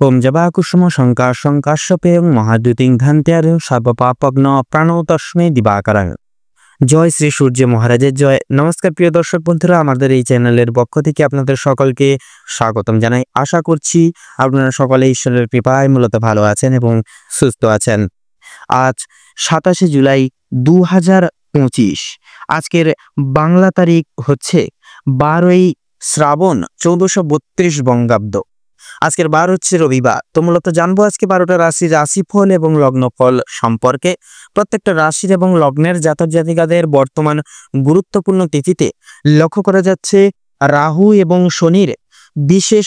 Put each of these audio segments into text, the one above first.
ওম জবা কুসুম শঙ্কাশ্যপে মহাদ্যুতিং ধান্ত্যার সর্বপাপগ্ন প্রাণো তস্মৈ দিবাকরাং। জয় শ্রী সূর্য মহারাজের জয়। নমস্কার প্রিয় দর্শক বন্ধুরা, আমাদের এই চ্যানেলের পক্ষ থেকে আপনাদের সকলকে স্বাগতম জানাই। আশা করছি আপনারা সকলে ঈশ্বরের কৃপায় মূলত ভালো আছেন এবং সুস্থ আছেন। আজ 27 জুলাই 2025। আজকের বাংলা তারিখ হচ্ছে 12ই শ্রাবণ 1432 বঙ্গাব্দ। আজকের বার হচ্ছে রবিবার। তো মূলত জানবো আজকে 12টা রাশির রাশিফল এবং লগ্নফল সম্পর্কে। প্রত্যেকটা রাশির এবং লগ্নের জাতক জাতিকাদের বর্তমান গুরুত্বপূর্ণ তিথিতে লক্ষ্য করা যাচ্ছে রাহু এবং শনির বিশেষ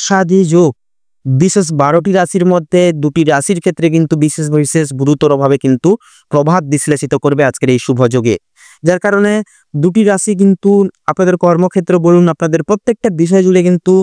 স্বাদী যোগ। বিশেষ 12টি রাশির মধ্যে 2টি রাশির ক্ষেত্রে কিন্তু বিশেষ গুরুতরভাবে কিন্তু প্রভাব বিশ্লেষিত করবে আজকের এই শুভ যোগে, যার কারণে 2টি রাশি কিন্তু আপনাদের কর্মক্ষেত্র বলুন, আপনাদের প্রত্যেকটা বিষয় জুড়ে কিন্তু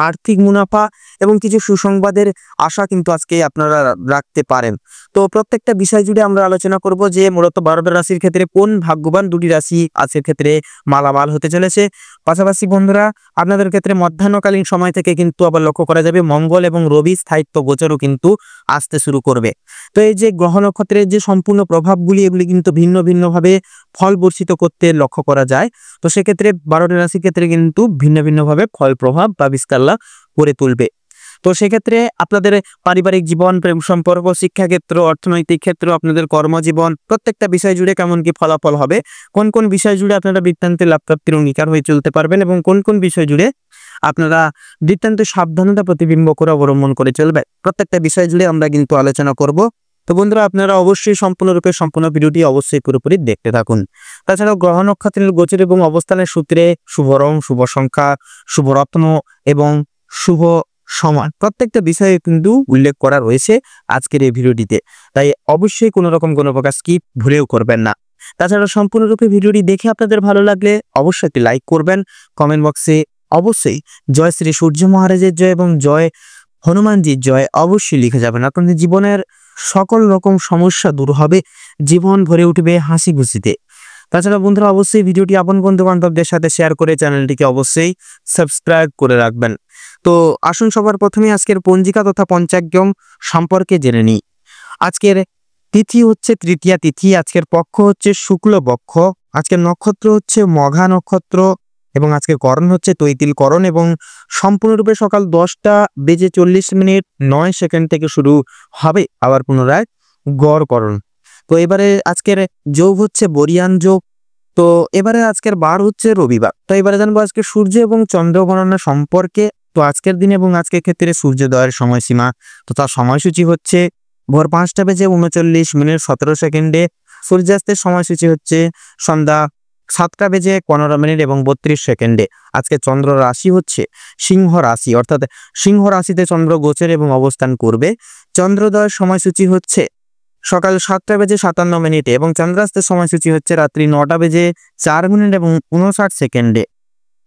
আর্থিক মুনাফা এবং কিছু সুসংবাদের আশা কিন্তু আজকে আপনারা রাখতে পারেন। তো প্রত্যেকটা বিষয় জুড়ে আমরা আলোচনা করব যে মূলত 12টা রাশির ক্ষেত্রে কোন ভাগ্যবান 2টি রাশি আজকের ক্ষেত্রে মালামাল হতে চলেছে। পাশাপাশি বন্ধুরা, আপনাদের ক্ষেত্রে মধ্যাহ্নকালীন সময় থেকে কিন্তু আবার লক্ষ্য করা যাবে মঙ্গল এবং রবি স্থায়িত্ব গোচরও কিন্তু আসতে শুরু করবে। তো এই যে গ্রহ নক্ষত্রের যে সম্পূর্ণ প্রভাবগুলি, এগুলি কিন্তু ভিন্ন ভিন্নভাবে ফল বর্ষিত করতে লক্ষ্য করা যায়। তো সেক্ষেত্রে 12টি রাশির ক্ষেত্রে কিন্তু ভিন্ন ভিন্নভাবে ফল প্রভাব বা বিস্তাল্লা করে তুলবে। তো সেক্ষেত্রে আপনাদের পারিবারিক জীবন, প্রেম সম্পর্ক, শিক্ষাক্ষেত্র, অর্থনৈতিক ক্ষেত্র, আপনাদের কর্মজীবন, প্রত্যেকটা বিষয় জুড়ে কেমন কি ফলাফল হবে, কোন কোন বিষয় জুড়ে আপনারা বৃত্তান্তে লাভপ্রাপ্তির অঙ্গীকার হয়ে চলতে পারবেন এবং কোন কোন বিষয় জুড়ে আপনারা বৃত্তান্তে সাবধানতা প্রতিবিম্ব করে অবলম্বন করে চলবে, প্রত্যেকটা বিষয় জুড়ে আমরা কিন্তু আলোচনা করব। তো বন্ধুরা, আপনারা অবশ্যই সম্পূর্ণ ভিডিওটি অবশ্যই পুরোপুরি দেখতে থাকুন। তাছাড়াও গ্রহ নক্ষত্রের গোচর এবং অবস্থানের সূত্রে শুভ রং, শুভ সংখ্যা, শুভ রত্ন এবং শুভ সময় প্রত্যেকটা বিষয়ে কিন্তু উল্লেখ করা রয়েছে আজকের এই ভিডিওটিতে, তাই অবশ্যই কোনো প্রকার স্কিপ ভুলেও করবেন না। তাছাড়া সম্পূর্ণরূপে ভিডিওটি দেখে আপনাদের ভালো লাগলে অবশ্যই একটি লাইক করবেন। কমেন্ট বক্সে অবশ্যই জয় শ্রী সূর্য মহারাজের জয় এবং জয় হনুমানজির জয় অবশ্যই লিখে যাবেন। আপনাদের জীবনের সকল রকম সমস্যা দূর হবে, জীবন ভরে উঠবে হাসি খুশিতে। তাছাড়া বন্ধুরা, অবশ্যই ভিডিওটি আপন বন্ধু বান্ধবদের সাথে শেয়ার করে চ্যানেলটিকে অবশ্যই সাবস্ক্রাইব করে রাখবেন। তো আসুন সবার প্রথমে আজকের পঞ্জিকা তথা পঞ্চাঙ্গম সম্পর্কে জেনে নিই। আজকের তিথি হচ্ছে তৃতীয়া তিথি, আজকের পক্ষ হচ্ছে শুক্লপক্ষ, আজকের নক্ষত্র হচ্ছে মঘা নক্ষত্র এবং আজকের করণ হচ্ছে তৈতিল করণ এবং সম্পূর্ণরূপে সকাল 10:40:09 থেকে শুরু হবে আবার পুনরায় গড় করণ। তো এবারে আজকের যোগ হচ্ছে বরিয়ান যোগ। তো এবারে আজকের বার হচ্ছে রবিবার। তো এবারে জানবো আজকে সূর্য এবং চন্দ্র গণনা সম্পর্কে। তো আজকের দিন এবং আজকের ক্ষেত্রে সূর্যোদয়ের সময়সীমা তথা সময়সূচি হচ্ছে ভোর 5:19:17, সূর্যাস্তের সময়সূচি হচ্ছে সন্ধ্যা 7:15 এবং 32। আজকে চন্দ্র রাশি হচ্ছে সিংহ রাশি, অর্থাৎ সিংহ রাশিতে চন্দ্র গোচর এবং অবস্থান করবে। চন্দ্রোদয়ের সময়সূচি হচ্ছে সকাল 7:57 এবং চন্দ্রাস্তের সময়সূচি হচ্ছে রাত্রি 9:04 এবং 59।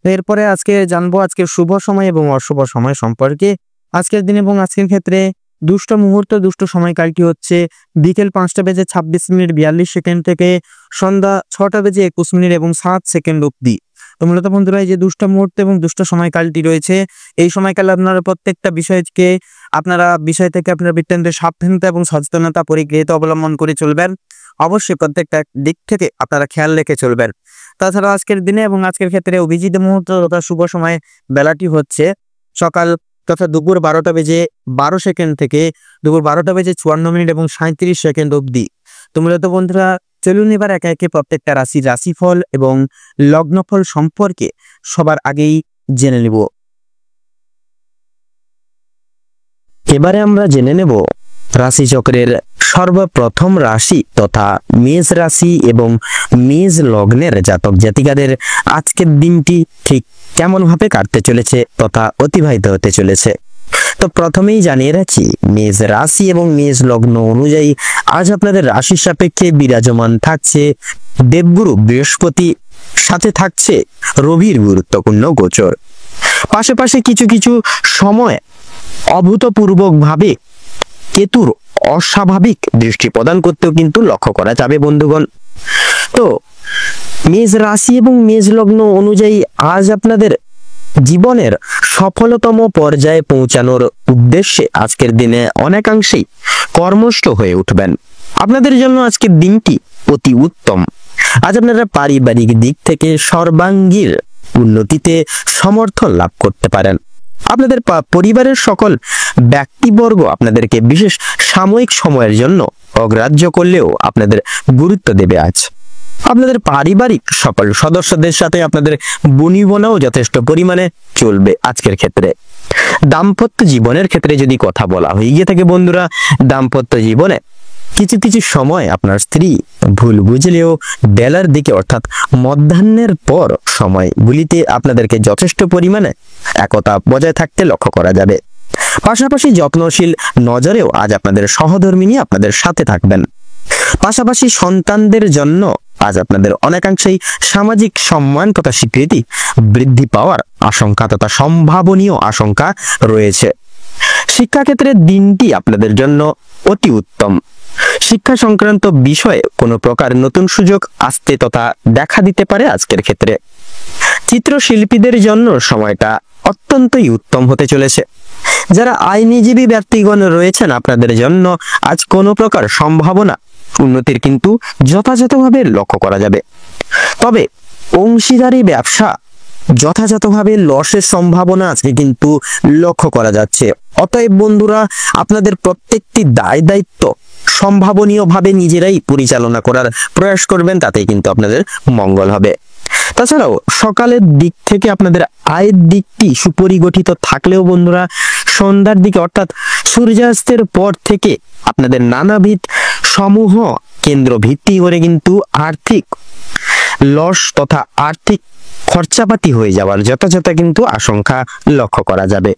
এরপরে আজকে জানবো আজকের শুভ সময় এবং অশুভ সময় সম্পর্কে। আজকের দিন এবং আজকের ক্ষেত্রে দুষ্ট মুহূর্ত, দুষ্ট সময়কালটি হচ্ছে বিকেল 5:26:42 থেকে সন্ধ্যা 6:21 এবং 7 অবধি। তো মূলত বন্ধুরা, এই যে দুষ্ট মুহূর্ত এবং দুষ্ট সময়কালটি রয়েছে, এই সময়কালে আপনারা প্রত্যেকটা বিষয় থেকে আপনারা বৃত্তান্তে সাবধানতা এবং সচেতনতা পরিগৃহীত অবলম্বন করে চলবেন। অবশ্যই প্রত্যেকটা দিক থেকে আপনারা খেয়াল রেখে চলবেন। তাছাড়া আজকের দিনে এবং আজকের ক্ষেত্রে অভিজিৎ মুহূর্ত তথা শুভ সময় বেলাটি হচ্ছে সকাল তথা দুপুর 12:12 থেকে দুপুর 12:54 এবং 37 অবধি। তো মূলত বন্ধুরা, চলুন এবার একে একে প্রত্যেকটা রাশির রাশিফল এবং লগ্নফল সম্পর্কে সবার আগেই জেনে নেব। এবারে আমরা জেনে নেব রাশিচক্রের সর্বপ্রথম রাশি তথা মেষ রাশি এবং মেষ লগ্নের জাতক জাতিকাদের আজকের দিনটি ঠিক কেমন ভাবে কাটতে চলেছে তথা অতিবাহিত হতে চলেছে। তো প্রথমেই জানিয়ে রাখি, মেষ রাশি এবং মেষ লগ্ন অনুযায়ী আজ আপনাদের রাশির সাপেক্ষে বিরাজমান থাকছে দেবগুরু বৃহস্পতি, সাথে থাকছে রবির গুরুত্বপূর্ণ গোচর। পাশাপাশি কিছু সময় অভূতপূর্বকভাবে কেতুর অস্বাভাবিক দৃষ্টি প্রদান করতেও কিন্তু লক্ষ্য করা যাবে বন্ধুগণ। তো মেষ রাশি এবং মেষ লগ্ন অনুযায়ী আজ আপনাদের জীবনের সফলতম পর্যায়ে পৌঁছানোর উদ্দেশ্যে আজকের দিনে অনেকাংশেই কর্মস্থ হয়ে উঠবেন। আপনাদের জন্য আজকের দিনটি অতি উত্তম। আজ আপনারা পারিবারিক দিক থেকে সর্বাঙ্গীন উন্নতিতে সমর্থন লাভ করতে পারেন। আপনাদের পরিবারের সকল ব্যক্তিবর্গ আপনাদেরকে বিশেষ সাময়িক সময়ের জন্য অগ্রাহ্য করলেও আপনাদের গুরুত্ব দেবে। আজ আপনাদের পারিবারিক সকল সদস্যদের সাথে আপনাদের বনিবনাও যথেষ্ট পরিমাণে চলবে। আজকের ক্ষেত্রে দাম্পত্য জীবনের ক্ষেত্রে যদি কথা বলা হয়ে গিয়ে থাকে বন্ধুরা, দাম্পত্য জীবনে কিছু কিছু সময় আপনার স্ত্রী ভুল বুঝলেও বেলার দিকে অর্থাৎ মধ্যাহ্নের পর সময়গুলিতে আপনাদেরকে যথেষ্ট পরিমাণে একতা বজায় থাকতে লক্ষ্য করা যাবে। পাশাপাশি যত্নশীল নজরেও আজ আপনাদের সহধর্মিণী আপনাদের সাথে থাকবেন। পাশাপাশি সন্তানদের জন্য আজ আপনাদের অনেকাংশেই সামাজিক সম্মান তথা স্বীকৃতি বৃদ্ধি পাওয়ার আশঙ্কা তথা সম্ভাবনীয় আশঙ্কা রয়েছে। শিক্ষাক্ষেত্রে দিনটি আপনাদের জন্য অতি উত্তম। শিক্ষা সংক্রান্ত বিষয়ে কোনো প্রকার নতুন সুযোগ আসতে তথা দেখা দিতে পারে। আজকের ক্ষেত্রে চিত্রশিল্পীদের জন্য সময়টা অত্যন্তই উত্তম হতে চলেছে। যারা আইনজীবী ব্যক্তিগণ রয়েছেন আপনাদের জন্য আজ কোনো প্রকার সম্ভাবনা উন্নতির কিন্তু যথাযথভাবে লক্ষ্য করা যাবে। তবে অংশীদারি ব্যবসা যথাযথভাবে লসের সম্ভাবনা আজকে কিন্তু লক্ষ্য করা যাচ্ছে। অতএব বন্ধুরা, আপনাদের প্রত্যেকটি দায় দায়িত্ব সম্ভাবনীয়ভাবে নিজেরাই পরিচালনা করার প্রয়াস করবেন, তাতেই কিন্তু আপনাদের মঙ্গল হবে। তাছাড়াও সকালের দিক থেকে আপনাদের আয়ের দিকটি সুপরিগঠিত থাকলেও বন্ধুরা, সন্ধ্যার দিকে অর্থাৎ সূর্যাস্তের পর থেকে আপনাদের নানাবিধ সমূহ কেন্দ্র ভিত্তি করে কিন্তু আর্থিক লস তথা আর্থিক খরচাপাতি হয়ে যাওয়ার যথাযথ কিন্তু আশঙ্কা লক্ষ্য করা যাবে।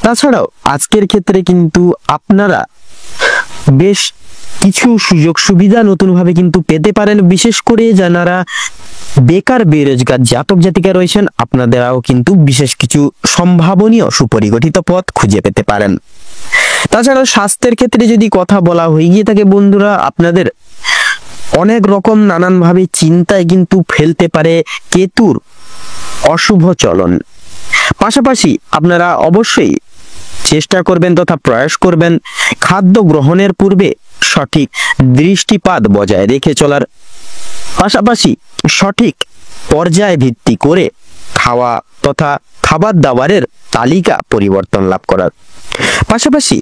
তাছাড়াও আজকের ক্ষেত্রে কিন্তু আপনারা বেশ কিছু সুযোগ সুবিধা নতুনভাবে কিন্তু পেতে পারেন। বিশেষ করে যারা বেকার বেরোজগার জাতক জাতিকা রয়েছেন আপনাদেরও কিন্তু বিশেষ কিছু সম্ভাবনীয় সুপরিগঠিত পথ খুঁজে পেতে পারেন। তাছাড়া স্বাস্থ্যের ক্ষেত্রে যদি কথা বলা হয়ে গিয়ে থাকে বন্ধুরা, আপনাদের অনেক রকম নানানভাবে চিন্তায় কিন্তু ফেলতে পারে কেতুর অশুভ চলন। পাশাপাশি আপনারা অবশ্যই চেষ্টা করবেন তথা প্রয়াস করবেন খাদ্য গ্রহণের পূর্বে সঠিক দৃষ্টিপাত বজায় রেখে চলার, পাশাপাশি সঠিক পর্যায় ভিত্তি করে খাওয়া তথা খাবার দাবারের তালিকা পরিবর্তন লাভ করার। পাশাপাশি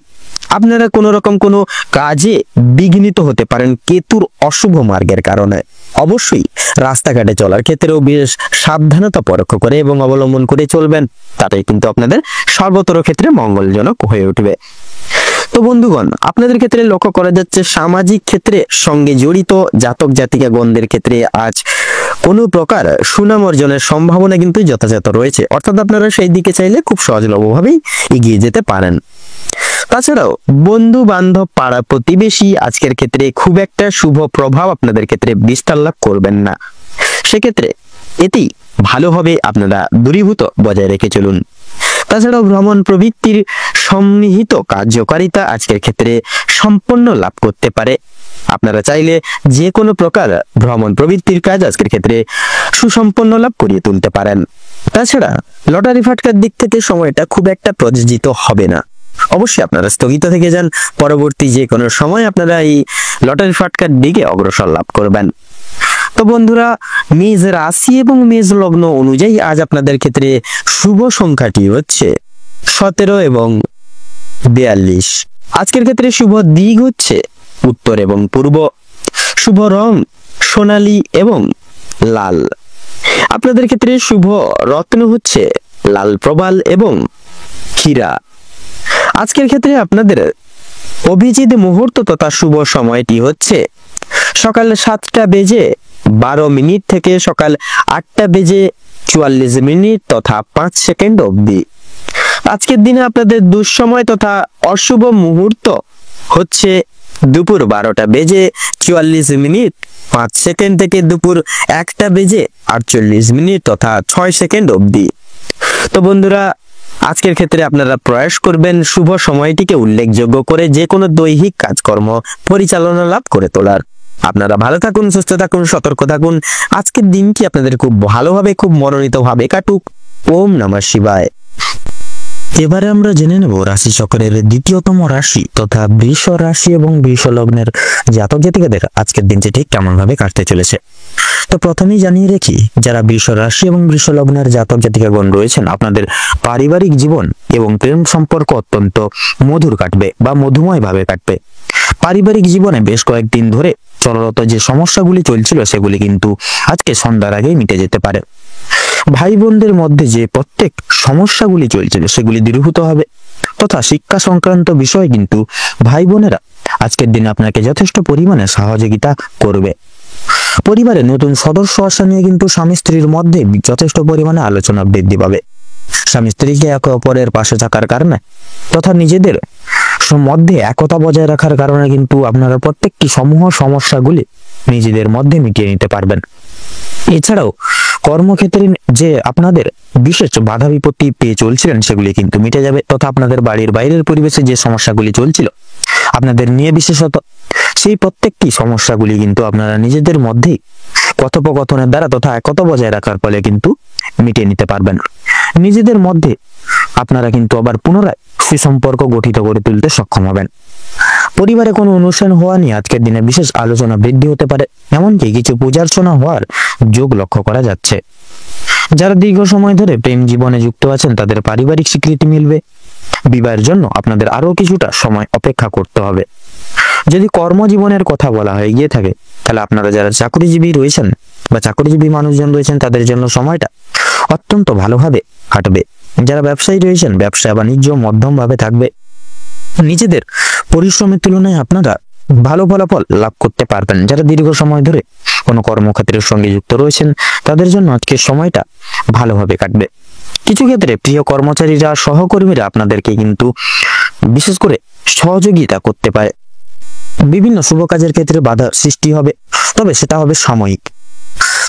আপনারা কোনো রকম কোনো কাজে বিঘ্নিত হতে পারেন কেতুর অশুভ মার্গের কারণে। অবশ্যই রাস্তাঘাটে চলার ক্ষেত্রেও বেশ সাবধানতা পরোক্ষ করে এবং অবলম্বন করে চলবেন, তাতে কিন্তু আপনাদের সর্বতর ক্ষেত্রে মঙ্গলজনক হয়ে উঠবে। তো বন্ধুগণ, আপনাদের ক্ষেত্রে লক্ষ্য করা যাচ্ছে সামাজিক ক্ষেত্রে সঙ্গে জড়িত জাতক জাতিকা গণদের ক্ষেত্রে আজ কোনো প্রকার সুনাম অর্জনের সম্ভাবনা কিন্তু যথাযথ রয়েছে, অর্থাৎ আপনারা সেই দিকে চাইলে খুব সহজলভ্যভাবেই এগিয়ে যেতে পারেন। তাছাড়াও বন্ধু বান্ধব পাড়া প্রতিবেশী আজকের ক্ষেত্রে খুব একটা শুভ প্রভাব আপনাদের ক্ষেত্রে বিস্তার লাভ করবেন না। সেক্ষেত্রে এটি ভালোভাবে আপনারা দূরীভূত বজায় রেখে চলুন। তাছাড়াও ভ্রমণ প্রবৃত্তির সন্নিহিত কার্যকারিতা আজকের ক্ষেত্রে সম্পন্ন লাভ করতে পারে। আপনারা চাইলে যে কোনো প্রকার ভ্রমণ প্রবৃত্তির কাজ আজকের ক্ষেত্রে সুসম্পন্ন লাভ করিয়ে তুলতে পারেন। তাছাড়া লটারি ফাটকার দিক থেকে সময়টা খুব একটা প্রযোজিত হবে না। অবশ্যই আপনারা স্থগিত থেকে যান, পরবর্তী যে কোনো সময় আপনারা এই লটারি ফাটকার দিকে অগ্রসর লাভ করবেন। তো বন্ধুরা, মেষ রাশি এবং মেষ লগ্ন অনুযায়ী আজ আপনাদের ক্ষেত্রে শুভ সংখ্যাটি হচ্ছে 17 এবং 42। আজকের ক্ষেত্রে শুভ দিক হচ্ছে উত্তর এবং পূর্ব। শুভ রং সোনালী এবং লাল। আপনাদের ক্ষেত্রে শুভ রত্ন হচ্ছে লাল প্রবাল এবং হীরা। আজকের ক্ষেত্রে আপনাদের অভিজিৎ মুহূর্ত তথা শুভ সময়টি হচ্ছে সকাল 7টা বেজে 12 মিনিট থেকে সকাল 8টা বেজে 44 মিনিট তথা 5 সেকেন্ড অবধি। আজকের দিনে আপনাদের দুঃসময় তথা অশুভ মুহূর্ত হচ্ছে দুপুর 12টা বেজে 44 মিনিট 5 সেকেন্ড থেকে দুপুর 1টা বেজে 48 মিনিট তথা 6 সেকেন্ড অবধি। তো বন্ধুরা, আজকের ক্ষেত্রে আপনারা প্রয়াস করবেন শুভ সময়টিকে উল্লেখযোগ্য করে যে কোনো দৈহিক কাজকর্ম পরিচালনা লাভ করে তোলার। আপনারা ভালো থাকুন, সুস্থ থাকুন, সতর্ক থাকুন। আজকের দিনটি আপনাদের খুব ভালোভাবে খুব মনোনীতভাবে কাটুক। ওম নমঃ শিবায়। এবারে আমরা জেনে নেব রাশি চক্রের দ্বিতীয়তম রাশি তথা বৃষ রাশি এবং বৃষ লগ্নের জাতক জাতিকাদের আজকের দিনটি ঠিক কেমন ভাবে কাটতে চলেছে। তো প্রথমেই জানিয়ে রাখি, যারা বৃষ রাশি এবং বৃষ লগ্নের জাতক জাতিকাগণ রয়েছেন, আপনাদের পারিবারিক জীবন এবং প্রেম সম্পর্ক অত্যন্ত মধুর কাটবে বা মধুময় ভাবে কাটবে। পারিবারিক জীবনে বেশ কয়েকদিন ধরে চলরত যে সমস্যাগুলি চলছিল সেগুলি কিন্তু আজকে সন্ধ্যার আগেই মিটে যেতে পারে। ভাই বোনদের মধ্যে যে প্রত্যেক সমস্যাগুলি চলছিল সেগুলি দূরীভূত হবে তথা শিক্ষা সংক্রান্ত বিষয়ে কিন্তু ভাই বোনেরা আজকের দিনে আপনাকে যথেষ্ট পরিমাণে সহযোগিতা করবে। পরিবারে নতুন সদস্য আসা নিয়ে কিন্তু স্বামী স্ত্রীর মধ্যে যথেষ্ট পরিমাণে আলোচনা বৃদ্ধি পাবে। স্বামী স্ত্রীকে একে অপরের পাশে থাকার কারণে তথা নিজেদের মধ্যে একতা বজায় রাখার কারণে কিন্তু আপনারা প্রত্যেকটি সমূহ সমস্যাগুলি নিজেদের মধ্যে মিটিয়ে নিতে পারবেন। এছাড়াও কর্মক্ষেত্রে যে আপনাদের বিশেষ বাধা বিপত্তি পেয়ে চলছিলেন সেগুলি কিন্তু মিটে যাবে তথা আপনাদের বাড়ির বাইরের পরিবেশে যে সমস্যাগুলি চলছিল আপনাদের নিয়ে বিশেষত, সেই প্রত্যেকটি সমস্যাগুলি কিন্তু আপনারা নিজেদের মধ্যেই কথোপকথনের দ্বারা তথা একতা বজায় রাখার ফলে কিন্তু মিটিয়ে নিতে পারবেন। নিজেদের মধ্যে আপনারা কিন্তু আবার পুনরায় সুসম্পর্ক গঠিত করে তুলতে সক্ষম হবেন। পরিবারে কোনো অনুষ্ঠান হওয়া নিয়ে আজকের দিনে বিশেষ আলোচনা বৃদ্ধি হতে পারে, এমনকি কিছু পূজার্চনা হওয়ার যোগ লক্ষ্য করা যাচ্ছে। যারা দীর্ঘ সময় ধরে প্রেম জীবনে যুক্ত আছেন তাদের পারিবারিক স্বীকৃতি মিলবে। বিবাহের জন্য আপনাদের আরো কিছুটা সময় অপেক্ষা করতে হবে। যদি কর্মজীবনের কথা বলা হয়ে গিয়ে থাকে তাহলে আপনারা যারা চাকরিজীবী রয়েছেন বা চাকরিজীবী মানুষজন রয়েছেন তাদের জন্য সময়টা অত্যন্ত ভালোভাবে কাটবে। যারা ব্যবসায়ী রয়েছেন ব্যবসা বাণিজ্য মধ্যম ভাবে থাকবে। নিজেদের পরিশ্রমের তুলনায় আপনারা ভালো ফলাফল লাভ করতে পারবেন। যারা দীর্ঘ সময় ধরে কোনো কর্মক্ষেত্রের সঙ্গে যুক্ত রয়েছেন তাদের জন্য আজকের সময়টা ভালোভাবে কাটবে। কিছু ক্ষেত্রে প্রিয় কর্মচারীরা সহকর্মীরা আপনাদেরকে কিন্তু বিশেষ করে সহযোগিতা করতে পারে। বিভিন্ন শুভ কাজের ক্ষেত্রে বাধা সৃষ্টি হবে, তবে সেটা হবে সাময়িক।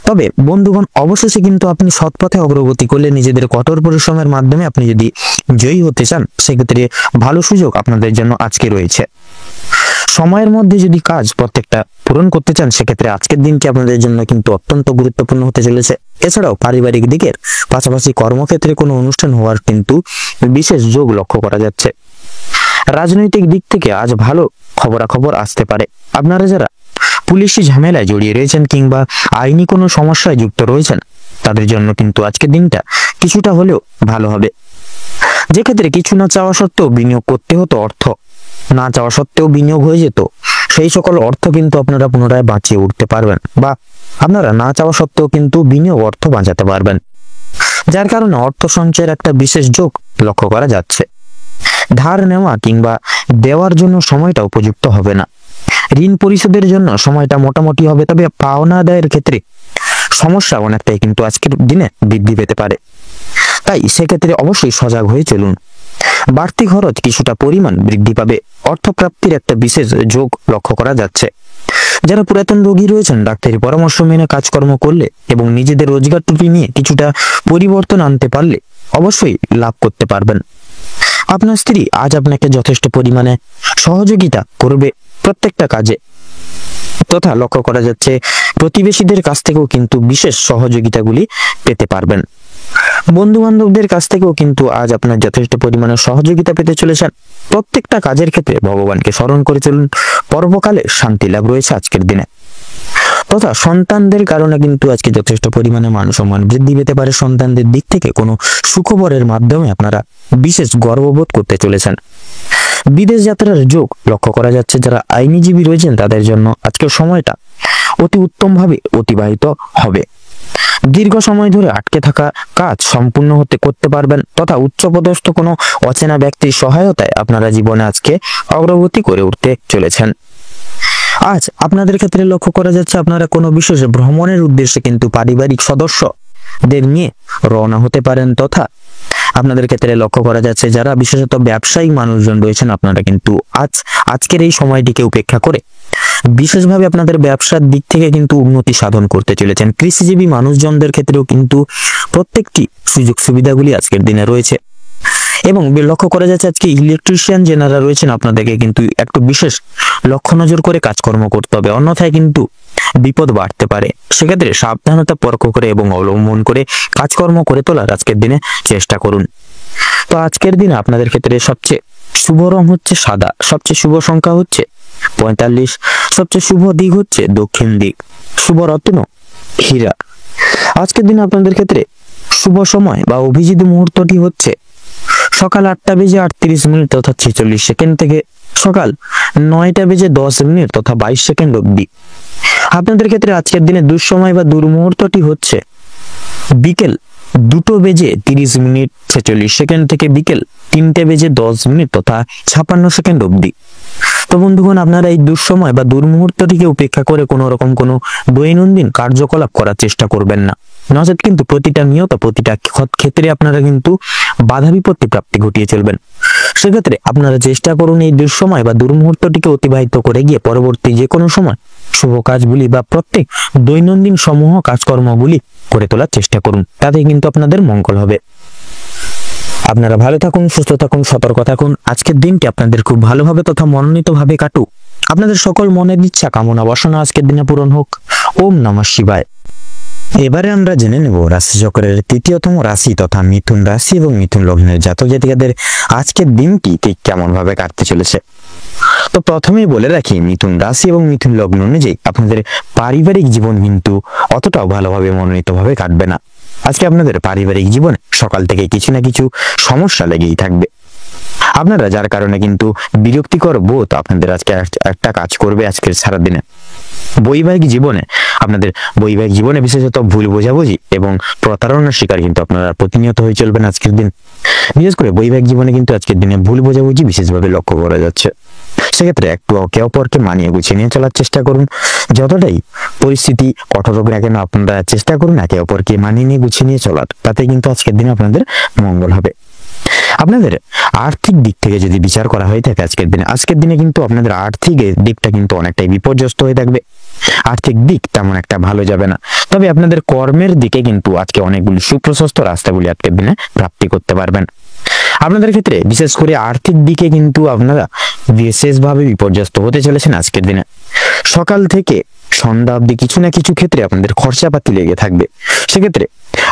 তবে বন্ধুগণ, অবশেষে কিন্তু আপনি সৎপথে অগ্রগতি করলে নিজেদের কঠোর পরিশ্রমের মাধ্যমে আপনি যদি জয়ী হতে চান সেক্ষেত্রে ভালো সুযোগ আপনাদের জন্য আজকে রয়েছে। সময়ের মধ্যে যদি কাজ প্রত্যেকটা পূরণ করতে চান সেক্ষেত্রে আজকের দিনটি আপনাদের জন্য কিন্তু অত্যন্ত গুরুত্বপূর্ণ হতে চলেছে। এছাড়াও পারিবারিক দিকের পাশাপাশি কর্মক্ষেত্রে কোনো অনুষ্ঠান হওয়ার কিন্তু বিশেষ যোগ লক্ষ্য করা যাচ্ছে। রাজনৈতিক দিক থেকে আজ ভালো খবরাখবর আসতে পারে। আপনারা যারা পুলিশি ঝামেলায় জড়িয়ে রয়েছেন কিংবা আইনি কোনো সমস্যায় যুক্ত রয়েছেন তাদের জন্য কিন্তু আজকের দিনটা কিছুটা হলেও ভালো হবে। যে ক্ষেত্রে কিছু না চাওয়া সত্ত্বেও বিনিয়োগ করতে হতো, অর্থ না চাওয়া সত্ত্বেও বিনিয়োগ হয়ে যেত, সেই সকল অর্থ কিন্তু আপনারা পুনরায় বাঁচিয়ে উঠতে পারবেন বা আপনারা না চাওয়া সত্ত্বেও কিন্তু বিনিয়োগ অর্থ বাঁচাতে পারবেন, যার কারণে অর্থ সঞ্চয়ের একটা বিশেষ যোগ লক্ষ্য করা যাচ্ছে। ধার নেওয়া কিংবা দেওয়ার জন্য সময়টা উপযুক্ত হবে না। ঋণ পরিশোধের জন্য সময়টা মোটামুটি হবে, তবে পাওনা আদায়ের ক্ষেত্রে সমস্যা অনেকটাই কিন্তু আজকের দিনে বৃদ্ধি পেতে পারে। তাই সেক্ষেত্রে অবশ্যই সজাগ হয়ে চলুন। বাড়তি খরচ কিছুটা পরিমাণ বৃদ্ধি পাবে। অর্থপ্রাপ্তির একটা বিশেষ যোগ লক্ষ্য করা যাচ্ছে। যারা পুরাতন রোগী রয়েছেন ডাক্তারি পরামর্শ মেনে কাজকর্ম করলে এবং নিজেদের রোজগার টুটি নিয়ে কিছুটা পরিবর্তন আনতে পারলে অবশ্যই লাভ করতে পারবেন। আপনার স্ত্রী আজ আপনাকে যথেষ্ট পরিমাণে সহযোগিতা করবে প্রত্যেকটা কাজে, তথা লক্ষ্য করা যাচ্ছে প্রতিবেশীদের কাছ থেকেও কিন্তু বিশেষ সহযোগিতাগুলি পেতে পারবেন। বন্ধু বান্ধবদের কাছ থেকেও কিন্তু আজ আপনার যথেষ্ট পরিমাণে সহযোগিতা পেতে চলেছেন। প্রত্যেকটা কাজের ক্ষেত্রে ভগবানকে স্মরণ করে চলুন। পর্বকালে শান্তি লাভ রয়েছে আজকের দিনে। তথা সন্তানদের কারণে কিন্তু আজকে যথেষ্ট পরিমাণে মান সম্মান বৃদ্ধি পেতে পারে। সন্তানদের দিক থেকে কোনো সুখবরের মাধ্যমে আপনারা বিশেষ গর্ববোধ করতে চলেছেন। বিদেশ যাত্রার যোগ লক্ষ্য করা যাচ্ছে। যারা আইনজীবী রয়েছেন তাদের জন্য আজকের সময়টা অতি উত্তমভাবে অতিবাহিত হবে। দীর্ঘ সময় ধরে আটকে থাকা কাজ সম্পূর্ণ করতে পারবেন, তথা উচ্চপদস্থ কোনো অচেনা ব্যক্তির সহায়তায় আপনারা জীবনে আজকে অগ্রগতি করে উঠতে চলেছেন। আজ আপনাদের ক্ষেত্রে লক্ষ্য করা যাচ্ছে আপনারা কোনো বিশেষ ভ্রমণের উদ্দেশ্যে কিন্তু পারিবারিক সদস্যদের নিয়ে রওনা হতে পারেন, তথা আপনাদের ক্ষেত্রে লক্ষ্য করা যাচ্ছে যারা বিশেষত ব্যবসায়িক মানুষজন রয়েছেন আপনারা কিন্তু আজকের এই সময়টিকে উপেক্ষা করে বিশেষভাবে আপনাদের ব্যবসার দিক থেকে কিন্তু উন্নতি সাধন করতে চলেছেন। কৃষিজীবী মানুষজনদের ক্ষেত্রেও কিন্তু প্রত্যেকটি সুযোগ সুবিধাগুলি আজকের দিনে রয়েছে। এবং লক্ষ্য করা যাচ্ছে আজকে ইলেকট্রিশিয়ান যারা রয়েছেন আপনাদেরকে কিন্তু একটু বিশেষ লক্ষ্য নজর করে কাজকর্ম করতে হবে, অন্যথায় কিন্তু বিপদ বাড়তে পারে। সেক্ষেত্রে সাবধানতা পরখ করে এবং অবলম্বন করে কাজকর্ম করে তোলার আজকের দিনে চেষ্টা করুন। তো আজকের দিনে আপনাদের ক্ষেত্রে সবচেয়ে শুভ রং হচ্ছে সাদা, সবচেয়ে শুভ সংখ্যা হচ্ছে 45, সবচেয়ে শুভ দিক হচ্ছে দক্ষিণ দিক, শুভ রত্ন হীরা। আজকের দিনে আপনাদের ক্ষেত্রে শুভ সময় বা অভিজিৎ মুহূর্তটি হচ্ছে সকাল 8টা বেজে 38 মিনিট তথা 46 সেকেন্ড থেকে সকাল 9টা বেজে 10 মিনিট তথা 22 সেকেন্ড অবধি। আপনাদের ক্ষেত্রে আজকের দিনে দুঃসময় বা দুর্মুহূর্তটি হচ্ছে বিকেল 2টো বেজে 30 মিনিট 46 সেকেন্ড থেকে বিকেল 3টে বেজে 10 মিনিট তথা 56 সেকেন্ড অবধি। তো বন্ধুগণ, আপনারা এই দুঃসময় বা দুর্মুহূর্তটিকে উপেক্ষা করে কোনো রকম কোনো দৈনন্দিন কার্যকলাপ করার চেষ্টা করবেন না, নচেত কিন্তু প্রতিটা নিয়ত প্রতিটা ক্ষেত্রে আপনারা কিন্তু বাধা বিপত্তি প্রাপ্তি ঘটিয়ে চলবেন। সেক্ষেত্রে আপনারা চেষ্টা করুন এই দুঃসময় বা দুর্মুহূর্তটিকে অতিবাহিত করে গিয়ে পরবর্তী যে কোনো সময় শুভ কাজগুলি বা প্রত্যেক দৈনন্দিন সমূহ কাজকর্মগুলি করে তোলার চেষ্টা করুন, তাতে কিন্তু আপনাদের মঙ্গল হবে। আপনারা ভালো থাকুন, সুস্থ থাকুন, সতর্ক থাকুন। আজকের দিনটি আপনাদের খুব ভালোভাবে তথা মনোনীতভাবে কাটুক। আপনাদের সকল মনের ইচ্ছা কামনা বাসনা আজকের দিনে পূরণ হোক। ওম নমঃ শিবায়। এবারে আমরা জেনে নেব রাশিচক্রের তৃতীয়তম রাশি তথা মিথুন রাশি এবং মিথুন লগ্নের জাতক জাতিকাদের আজকের দিনটি ঠিক কেমন ভাবে কাটতে চলেছে। তো প্রথমেই বলে রাখি, মিথুন রাশি এবং মিথুন লগ্ন অনুযায়ী আপনাদের পারিবারিক জীবন কিন্তু অতটাও ভালোভাবে মনোনীতভাবে কাটবে না। আজকে আপনাদের পারিবারিক জীবনে সকাল থেকে কিছু না কিছু সমস্যা লেগেই থাকবে। আপনারা যার কারণে কিন্তু বিরক্তিকর বোধ আপনাদের আজকে একটা কাজ করবে আজকের সারাদিনে। বৈবাহিক জীবনে বিশেষত ভুল বোঝাবুঝি এবং প্রতারণার শিকার কিন্তু আপনারা প্রতিনিয়ত হয়ে চলবেন আজকের দিন। বিশেষ করে বৈবাহিক জীবনে কিন্তু আজকের দিনে ভুল বোঝাবুঝি বিশেষভাবে লক্ষ্য করা যাচ্ছে। সেক্ষেত্রে একটু একে অপরকে মানিয়ে গুছিয়ে নিয়ে চলার চেষ্টা করুন। যতটাই পরিস্থিতি কঠোর হোক না কেন আপনারা চেষ্টা করুন একে অপরকে মানিয়ে নিয়ে গুছিয়ে নিয়ে চলার, তাতে কিন্তু আজকের দিনে আপনাদের মঙ্গল হবে। আপনাদের আর্থিক দিক থেকে যদি বিচার করা হয়ে থাকে আজকের দিনে কিন্তু আপনাদের আর্থিক দিকটা কিন্তু অনেকটাই বিপর্যস্ত হয়ে থাকবে। আর্থিক দিক তেমন একটা ভালো যাবে না, তবে আপনাদের কর্মের দিকে কিন্তু আজকে অনেকগুলি সুপ্রশস্ত রাস্তাগুলি আজকের দিনে প্রাপ্তি করতে পারবেন। আপনাদের ক্ষেত্রে বিশেষ করে আর্থিক দিকে কিন্তু আপনারা বিশেষভাবে বিপর্যস্ত হতে চলেছেন আজকের দিনে। সকাল থেকে সন্ধ্যা অবধি কিছু না কিছু ক্ষেত্রে আপনাদের খরচাপাতি লেগে থাকবে। সেক্ষেত্রে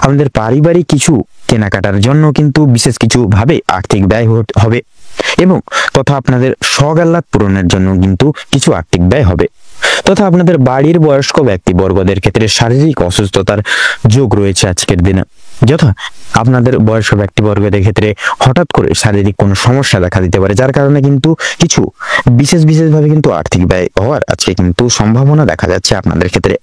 আপনাদের পারিবারিক কিছু কেনাকাটার জন্য কিন্তু বিশেষ কিছু ভাবে আর্থিক ব্যয় হবে এবং তথা আপনাদের শখ আহ্লাদ পূরণের জন্য কিন্তু কিছু আর্থিক ব্যয় হবে। তথা আপনাদের বাড়ির বয়স্ক ব্যক্তিবর্গদের ক্ষেত্রে শারীরিক অসুস্থতার যোগ রয়েছে আজকের দিনে, যথা আপনাদের বয়স্ক ব্যক্তিবর্গদের ক্ষেত্রে হঠাৎ করে শারীরিক কোনো সমস্যা দেখা দিতে পারে, যার কারণে কিন্তু কিছু বিশেষভাবে কিন্তু আর্থিক ব্যয় হওয়ার আজকে কিন্তু সম্ভাবনা দেখা যাচ্ছে আপনাদের ক্ষেত্রে।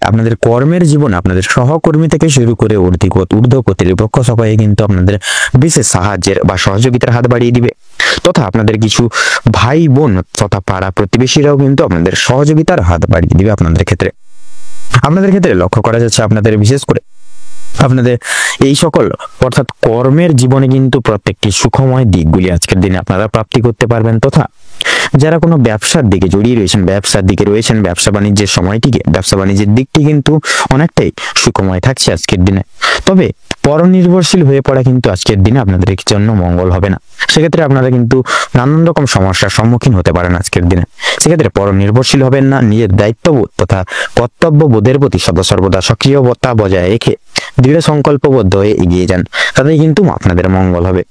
আপনাদের কর্মের জীবন আপনাদের সহকর্মী থেকে শুরু করে ঊর্ধ্ব কর্তৃপক্ষ সবাই কিন্তু আপনাদের বিশেষ সাহায্যের বা সহযোগিতার হাত বাড়িয়ে দিবে। তথা আপনাদের কিছু ভাই বোন তথা পাড়া প্রতিবেশীরাও কিন্তু আপনাদের সহযোগিতার হাত বাড়িয়ে দিবে আপনাদের ক্ষেত্রে। আপনাদের ক্ষেত্রে লক্ষ্য করা যাচ্ছে আপনাদের বিশেষ করে আপনাদের এই সকল অর্থাৎ কর্মের জীবনে কিন্তু প্রত্যেকটি সুখময় দিকগুলি আজকের দিনে আপনারা প্রাপ্তি করতে পারবেন। তথা যারা কোনো ব্যবসার দিকে জড়িয়ে রয়েছেন, ব্যবসা বাণিজ্যের সময়টিকে ব্যবসা বাণিজ্যের দিকটি কিন্তু অনেকটাই সুখময় থাকছে আজকের দিনে। তবে পরনির্ভরশীল হয়ে পড়া কিন্তু আজকের দিনে আপনাদের জন্য মঙ্গল হবে না। সেক্ষেত্রে আপনারা কিন্তু নানান রকম সমস্যার সম্মুখীন হতে পারেন আজকের দিনে। সেক্ষেত্রে পরনির্ভরশীল হবেন না, নিজের দায়িত্ববোধ তথা কর্তব্যবোধের প্রতি সদা সর্বদা সক্রিয়তা বজায় রেখে দৃঢ় সংকল্পবদ্ধ হয়ে এগিয়ে যান, তাতেই কিন্তু আপনাদের মঙ্গল হবে।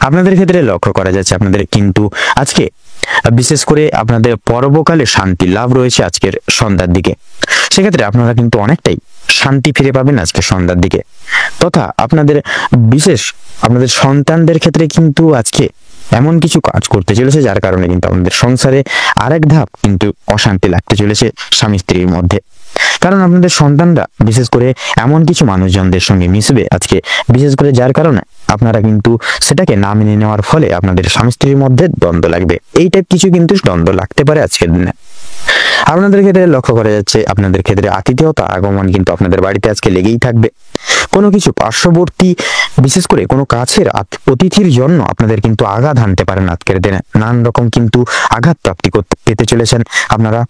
আপনাদের ক্ষেত্রে লক্ষ্য করা যাচ্ছে আপনাদের কিন্তু আজকে বিশেষ করে আপনাদের পর্বকালে শান্তি লাভ রয়েছে আজকের সন্ধ্যার দিকে। সেক্ষেত্রে আপনারা কিন্তু অনেকটাই শান্তি ফিরে পাবেন আজকে সন্ধ্যার দিকে। তথা আপনাদের সন্তানদের ক্ষেত্রে কিন্তু আজকে এমন কিছু কাজ করতে চলেছে যার কারণে কিন্তু আমাদের সংসারে আরেক ধাপ কিন্তু অশান্তি লাগতে চলেছে স্বামী স্ত্রীর মধ্যে। কারণ আপনাদের সন্তানরা বিশেষ করে এমন কিছু মানুষজনদের সঙ্গে মিশবে আজকে, বিশেষ করে যার কারণে আপনারা কিন্তু সেটাকে না মেনে নেওয়ার ফলে আপনাদের স্বামী স্ত্রীর মধ্যে দ্বন্দ্ব লাগবে। এই টাইপ কিছু কিন্তু দ্বন্দ্ব লাগতে পারে আজকের দিনে। আপনাদের ক্ষেত্রে লক্ষ্য করা যাচ্ছে আপনাদের ক্ষেত্রে আতিথেয়তা আগমন কিন্তু আপনাদের বাড়িতে আজকে লেগেই থাকবে। কোনো কিছু পার্শ্ববর্তী বিশেষ করে কোনো কাছের অতিথির জন্য আপনাদের কিন্তু আঘাত হানতে পারেন আজকের দিনে। নানান রকম কিন্তু আঘাত প্রাপ্তি পেতে চলেছেন আপনারা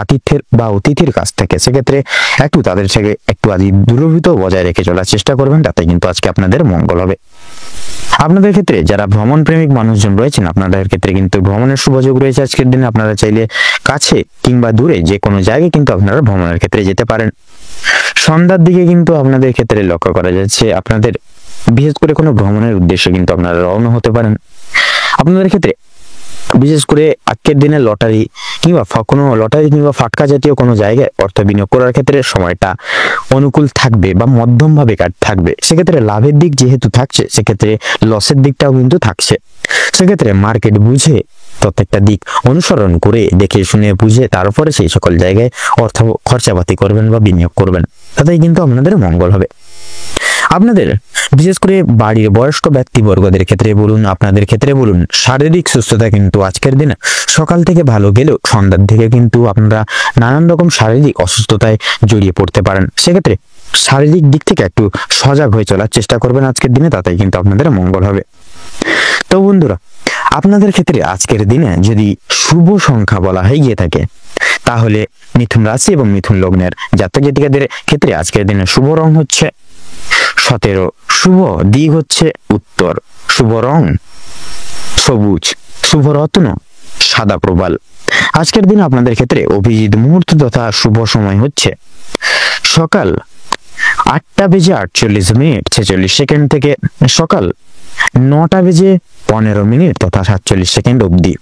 আতিথ্যের বা অতিথির কাছ থেকে। সেক্ষেত্রে একটু তাদের থেকে একটু আজ দূরত্ব বজায় রেখে চলার চেষ্টা করবেন, তাতে কিন্তু আজকে আপনাদের মঙ্গল হবে। আপনাদের ক্ষেত্রে যারা ভ্রমণ প্রেমিক মানুষজন রয়েছেন আপনাদের ক্ষেত্রে কিন্তু ভ্রমণের সুযোগ রয়েছে আজকের দিনে। আপনারা চাইলে কাছে কিংবা দূরে যে কোনো জায়গায় কিন্তু আপনারা ভ্রমণের ক্ষেত্রে যেতে পারেন। সন্ধ্যার দিকে কিন্তু আপনাদের ক্ষেত্রে লক্ষ্য করা যাচ্ছে আপনাদের বিশেষ করে কোনো ভ্রমণের উদ্দেশ্যে কিন্তু আপনারা রওনা হতে পারেন। আপনাদের ক্ষেত্রে বিশেষ করে আজকের দিনে লটারি কিংবা কোনো লটারি কিংবা ফাটকা জাতীয় কোনো জায়গায় অর্থ বিনিয়োগ করার ক্ষেত্রে সময়টা অনুকূল থাকবে বা মধ্যম ভাবে থাকবে। সেক্ষেত্রে লাভের দিক যেহেতু থাকছে, সেক্ষেত্রে লসের দিকটাও কিন্তু থাকছে। সেক্ষেত্রে মার্কেট বুঝে প্রত্যেকটা দিক অনুসরণ করে দেখে শুনে বুঝে তারপরে সেই সকল জায়গায় অর্থ খরচাপাতি করবেন বা বিনিয়োগ করবেন, তাতেই কিন্তু আপনাদের মঙ্গল হবে। আপনাদের বিশেষ করে বাড়ির বয়স্ক ব্যক্তিবর্গদের ক্ষেত্রে বলুন, আপনাদের ক্ষেত্রে বলুন, শারীরিক সুস্থতা কিন্তু আজকের দিনে সকাল থেকে ভালো গেলেও সন্ধ্যার দিকে কিন্তু আপনারা নানান রকম শারীরিক অসুস্থতায় জড়িয়ে পড়তে পারেন। সেক্ষেত্রে শারীরিক দিক থেকে একটু সজাগ হয়ে চলার চেষ্টা করবেন আজকের দিনে, তাতেই কিন্তু আপনাদের মঙ্গল হবে। তো বন্ধুরা, আপনাদের ক্ষেত্রে আজকের দিনে যদি শুভ সংখ্যা বলা হয়ে গিয়ে থাকে তাহলে মিথুন রাশি এবং মিথুন লগ্নের জাতক জাতিকাদের ক্ষেত্রে আজকের দিনে শুভ রং হচ্ছে 17, শুভ দিক হচ্ছে উত্তর, শুভ রং সবুজ, শুভ রত্ন সাদা প্রবাল। আজকের দিন আপনাদের ক্ষেত্রে অভিজিৎ মুহূর্ত তথা শুভ সময় হচ্ছে সকাল 8:48:46 থেকে সকাল 9:15 তথা 47 অবধি।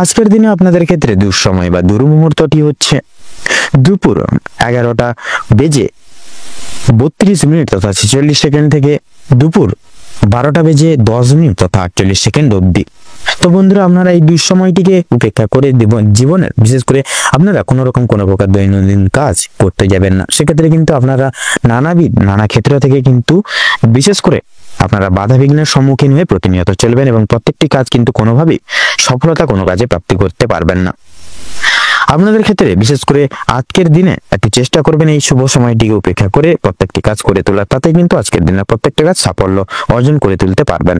আজকের দিনে আপনাদের ক্ষেত্রে দুঃসময় বা দুর্মুহূর্তটি হচ্ছে দুপুর 11:32 তথা 46 থেকে দুপুর 12:10 তথা 48 অবধি। তো বন্ধুরা, আপনারা এই দুঃসময়টিকে উপেক্ষা করে জীবনের বিশেষ করে আপনারা কোনো প্রকার দৈনন্দিন কাজ করতে যাবেন না। সেক্ষেত্রে কিন্তু আপনারা নানা ক্ষেত্র থেকে কিন্তু বিশেষ করে আপনারা বাধা বিঘ্নের সম্মুখীন হয়ে প্রতিনিয়ত চলবেন এবং প্রত্যেকটি কাজ কিন্তু কোনোভাবেই সফলতা কোনো কাজে প্রাপ্তি করতে পারবেন না। আপনাদের ক্ষেত্রে বিশেষ করে আজকের দিনে একটু চেষ্টা করবেন এই শুভ সময়টিকে উপেক্ষা করে প্রত্যেকটি কাজ করে তোলার, তাতে কিন্তু আজকের দিনে প্রত্যেকটা কাজ সাফল্য অর্জন করে তুলতে পারবেন।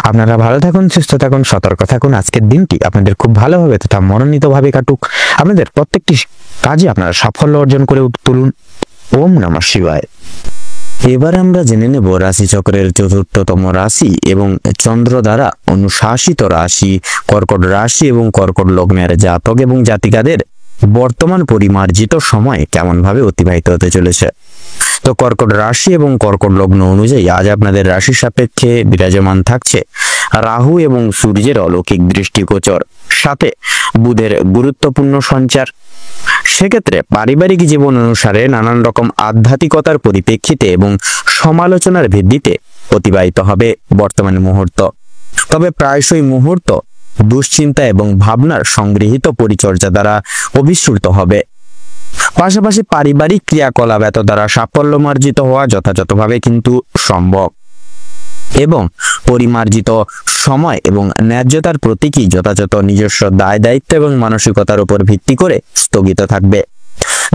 আপনারা ভালো থাকুন, সুস্থ থাকুন, সতর্ক থাকুন। আজকের দিনটি আপনাদের খুব ভালোভাবে তথা মনোনীতভাবে কাটুক। আপনাদের প্রত্যেকটি কাজে আপনারা সাফল্য অর্জন করে তুলুন। ওম নমঃ শিবায়। এবার আমরা জেনে নেব রাশি চক্রের চতুর্থতম রাশি এবং চন্দ্র দ্বারা অনুশাসিত রাশি কর্কট রাশি এবং কর্কট লগ্নের জাতক এবং জাতিকাদের বর্তমান পরিমার্জিত সময় কেমন ভাবে অতিবাহিত হতে চলেছে। তো কর্কট রাশি এবং কর্কট লগ্ন অনুযায়ী আজ আপনাদের রাশি সাপেক্ষে বিরাজমান থাকছে রাহু এবং সূর্যের অলৌকিক দৃষ্টিগোচর, সাথে বুধের গুরুত্বপূর্ণ সঞ্চার। সেক্ষেত্রে পারিবারিক জীবন অনুসারে নানান রকম আধ্যাত্মিকতার পরিপ্রেক্ষিতে এবং সমালোচনার ভিত্তিতে অতিবাহিত হবে বর্তমান মুহূর্ত। তবে প্রায়শই মুহূর্ত দুশ্চিন্তা এবং ভাবনার সংগৃহীত পরিচর্যা দ্বারা অভিশ্রুত হবে। পাশাপাশি পারিবারিক ক্রিয়াকলাপ এত দ্বারা সাফল্যমার্জিত হওয়া যথাযথভাবে কিন্তু সম্ভব এবং পরিমার্জিত সময় এবং ন্যায্যতার প্রতীকী যথাযথ নিজস্ব দায় দায়িত্ব এবং মানসিকতার উপর ভিত্তি করে স্থগিত থাকবে।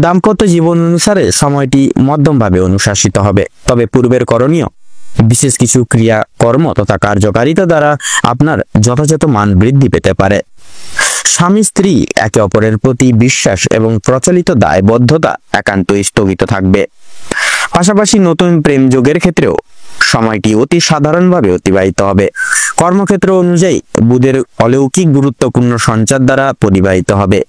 দাম্পত্য জীবন অনুসারে সময়টি মধ্যমভাবে অনুশাসিত হবে, তবে পূর্বের করণীয় বিশেষ কিছু ক্রিয়া কর্ম তথা কার্যকারিতা দ্বারা আপনার যথাযথ মান বৃদ্ধি পেতে পারে। স্বামী স্ত্রী একে অপরের প্রতি বিশ্বাস এবং প্রচলিত দায়বদ্ধতা একান্তই স্থগিত থাকবে। পাশাপাশি নতুন প্রেম যোগের ক্ষেত্রেও সময়টি অতি সাধারণভাবে অতিবাহিত হবে। কর্মক্ষেত্র অনুযায়ী বুধের অলৌকিক গুরুত্বপূর্ণ সঞ্চার দ্বারা পরিবাহিত হবে।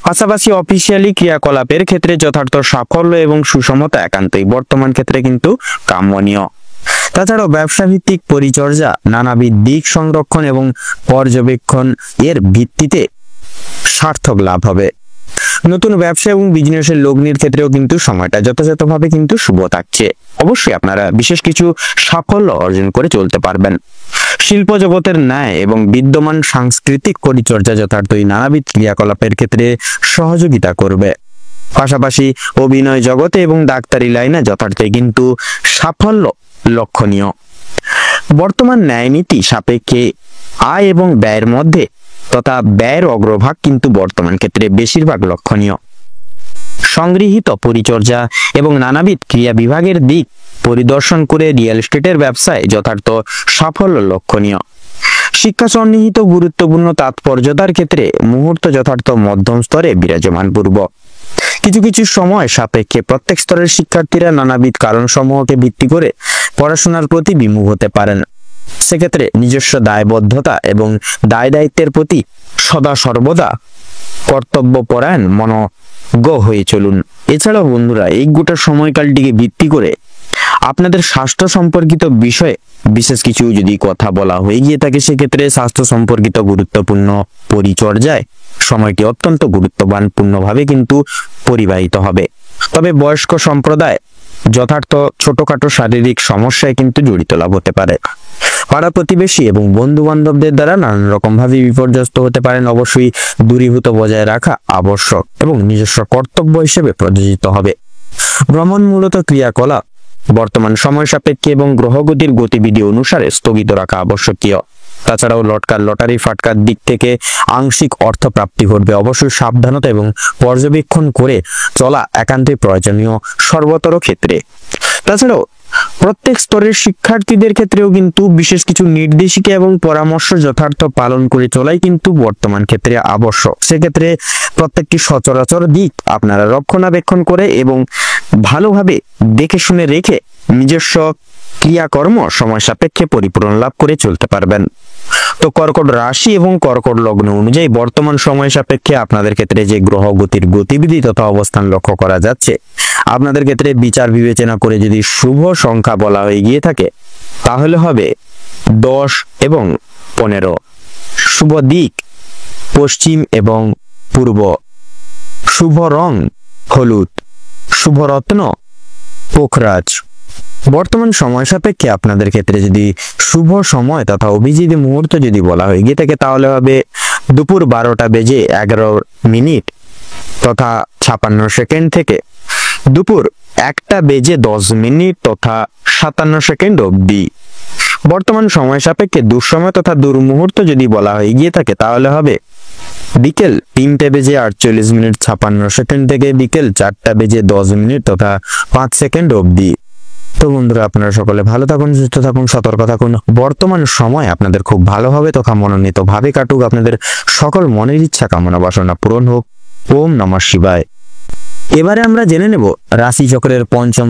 পাশাপাশি অফিসিয়ালি ক্রিয়াকলাপের ক্ষেত্রে যথার্থ সাফল্য এবং সুষমতা একান্তই বর্তমান ক্ষেত্রে কিন্তু কাম্যনীয়। তাছাড়াও ব্যবসা ভিত্তিক পরিচর্যা, নানাবিধ দিক সংরক্ষণ এবং পর্যবেক্ষণ এর ভিত্তিতে সার্থক লাভ হবে। নতুন ব্যবসা এবং বিজনেসের লগ্নির ক্ষেত্রেও কিন্তু সময়টা যথাযথভাবে কিন্তু শুভ থাকছে। অবশ্যই আপনারা বিশেষ কিছু সাফল্য অর্জন করে চলতে পারবেন। শিল্প জগতের ন্যায় এবং বিদ্যমান সাংস্কৃতিক পরিচর্যা যথার্থই নানাবিধ ক্রিয়াকলাপের ক্ষেত্রে সহযোগিতা করবে। পাশাপাশি অভিনয় জগতে এবং ডাক্তারি লাইনে যথার্থই কিন্তু সাফল্য লক্ষণীয়। বর্তমান ন্যায় নীতি সাপেক্ষে আয় এবং ব্যয়ের মধ্যে তথা ব্যয়ের অগ্রভাগ কিন্তু বর্তমান ক্ষেত্রে বেশিরভাগ লক্ষণীয়। সংগৃহীত পরিচর্যা এবং নানাবিধ ক্রিয়া বিভাগের দিক পরিদর্শন করে রিয়েল এস্টেটের ব্যবসায় যথার্থ সাফল্য লক্ষণীয়। শিক্ষা সন্নিহিত গুরুত্বপূর্ণ তাৎপর্যতার ক্ষেত্রে মুহূর্ত যথার্থ মধ্যম স্তরে বিরাজমান পূর্ব। কিছু কিছু সময় সাপেক্ষে প্রত্যেক স্তরের শিক্ষার্থীরা নানাবিধ কারণসমূহকে ভিত্তি করে পড়াশোনার প্রতি বিমুখ হতে পারেন। সেক্ষেত্রে নিজস্ব দায়বদ্ধতা এবং দায় দায়িত্বের প্রতি সদা সর্বদা কর্তব্যপরায়ণ মনোজ্ঞ হয়ে চলুন। এছাড়াও বন্ধুরা, এই গোটা সময়কালটিকে ভিত্তি করে আপনাদের স্বাস্থ্য সম্পর্কিত বিষয়ে বিশেষ কিছু যদি কথা বলা হয়ে গিয়ে থাকে, সেক্ষেত্রে স্বাস্থ্য সম্পর্কিত গুরুত্বপূর্ণ পরিচর্যায় সময়টি অত্যন্ত গুরুত্বপূর্ণভাবে কিন্তু পরিবাহিত হবে। তবে বয়স্ক সম্প্রদায় যথার্থ ছোটখাটো শারীরিক সমস্যায় কিন্তু জড়িত লাভ হতে পারে। পাড়া প্রতিবেশী এবং বন্ধু বান্ধবদের দ্বারা নানান রকম ভাবে বিপর্যস্ত হতে পারেন। অবশ্যই দূরীভূত বজায় রাখা আবশ্যক এবং নিজস্ব কর্তব্য হিসেবে প্রযোজিত হবে। ভ্রমণ মূলত ক্রিয়াকলাপ বর্তমান সময় সাপেক্ষে এবং গ্রহগতির গতিবিধি অনুসারে স্থগিত রাখা আবশ্যকীয়। তাছাড়াও লটারি ফাটকার দিক থেকে আংশিক অর্থ প্রাপ্তি ঘটবে। অবশ্যই সাবধানতা এবং পর্যবেক্ষণ করে চলা একান্তই প্রয়োজনীয় সর্বতর ক্ষেত্রে। তাছাড়াও প্রত্যেক স্তরের শিক্ষার্থীদের ক্ষেত্রেও কিন্তু বিশেষ কিছু নির্দেশিকা এবং পরামর্শ যথার্থ পালন করে চলাই কিন্তু বর্তমান ক্ষেত্রে আবশ্যক। সেক্ষেত্রে প্রত্যেকটি সচরাচর দিক আপনারা রক্ষণাবেক্ষণ করে এবং ভালোভাবে দেখে শুনে রেখে নিজস্ব ক্রিয়াকর্ম সময় সাপেক্ষে পরিপূরণ লাভ করে চলতে পারবেন। তো কর্কট রাশি এবং কর্কট লগ্ন অনুযায়ী বর্তমান সময় সাপেক্ষে আপনাদের ক্ষেত্রে যে গ্রহ গতির গতিবিধি তথা অবস্থান লক্ষ্য করা যাচ্ছে, আপনাদের ক্ষেত্রে বিচার বিবেচনা করে যদি শুভ সংখ্যা বলা হয়ে গিয়ে থাকে তাহলে হবে 10 এবং 15। শুভ দিক পশ্চিম এবং পূর্ব। শুভ রং হলুদ। শুভ রত্ন পোখরাজ। বর্তমান সময় সাপেক্ষে আপনাদের ক্ষেত্রে যদি শুভ সময় তথা অভিজিৎ মুহূর্ত যদি বলা হয়ে গিয়ে থাকে তাহলে হবে দুপুর 12:11 তথা 56 সেকেন্ড থেকে দুপুর 1:10 তথা 57 সেকেন্ড অবধি। বর্তমান সময় সাপেক্ষে দুঃসময় তথা দুর্মুহূর্ত যদি বলা হয়ে গিয়ে থাকে তাহলে হবে বিকেল 3:48 56 সেকেন্ড থেকে বিকেল 4:10 তথা 5 সেকেন্ড অবধি। তো বন্ধুরা, আপনারা সকলে ভালো থাকুন, সুস্থ থাকুন, সতর্ক থাকুন। বর্তমান সময় আপনাদের খুব ভালো হবে তথা মনোনীত ভাবে কাটুক। আপনাদের সকল মনের ইচ্ছা কামনা বাসনা পূরণ হোক। ওম নমঃ শিবায়। এবারে আমরা জেনে নেব রাশি চক্রের পঞ্চম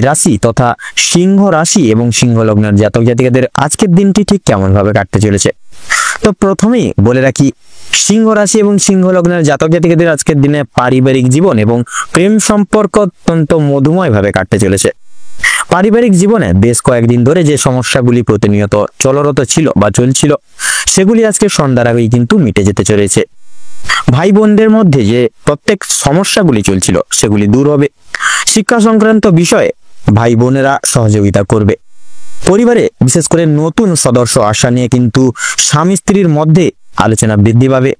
রাশি তথা সিংহ রাশি এবং সিংহ লগ্নের জাতক জাতিকাদের আজকের দিনটি ঠিক কেমন ভাবে কাটতে চলেছে। তো প্রথমেই বলে রাখি, সিংহ রাশি এবং সিংহ লগ্নের জাতক জাতিকাদের আজকের দিনে পারিবারিক জীবন এবং প্রেম সম্পর্ক অত্যন্ত মধুময় ভাবে কাটতে চলেছে। পারিবারিক জীবনে বেশ কয়েকদিন ধরে যে সমস্যাগুলি প্রতিনিয়ত চলরত ছিল বা চলছিল, সেগুলি আজকে সন্ধ্যার আগেই কিন্তু মিটে যেতে চলেছে। ভাই বোনদের মধ্যে যে প্রত্যেক সমস্যাগুলি চলছিল সেগুলি দূর হবে। শিক্ষা সংক্রান্ত বিষয়ে ভাই বোনেরা সহযোগিতা করবে। পরিবারে বিশেষ করে নতুন সদস্য আসা নিয়ে কিন্তু স্বামী স্ত্রীর মধ্যে আলোচনা বৃদ্ধি পাবে।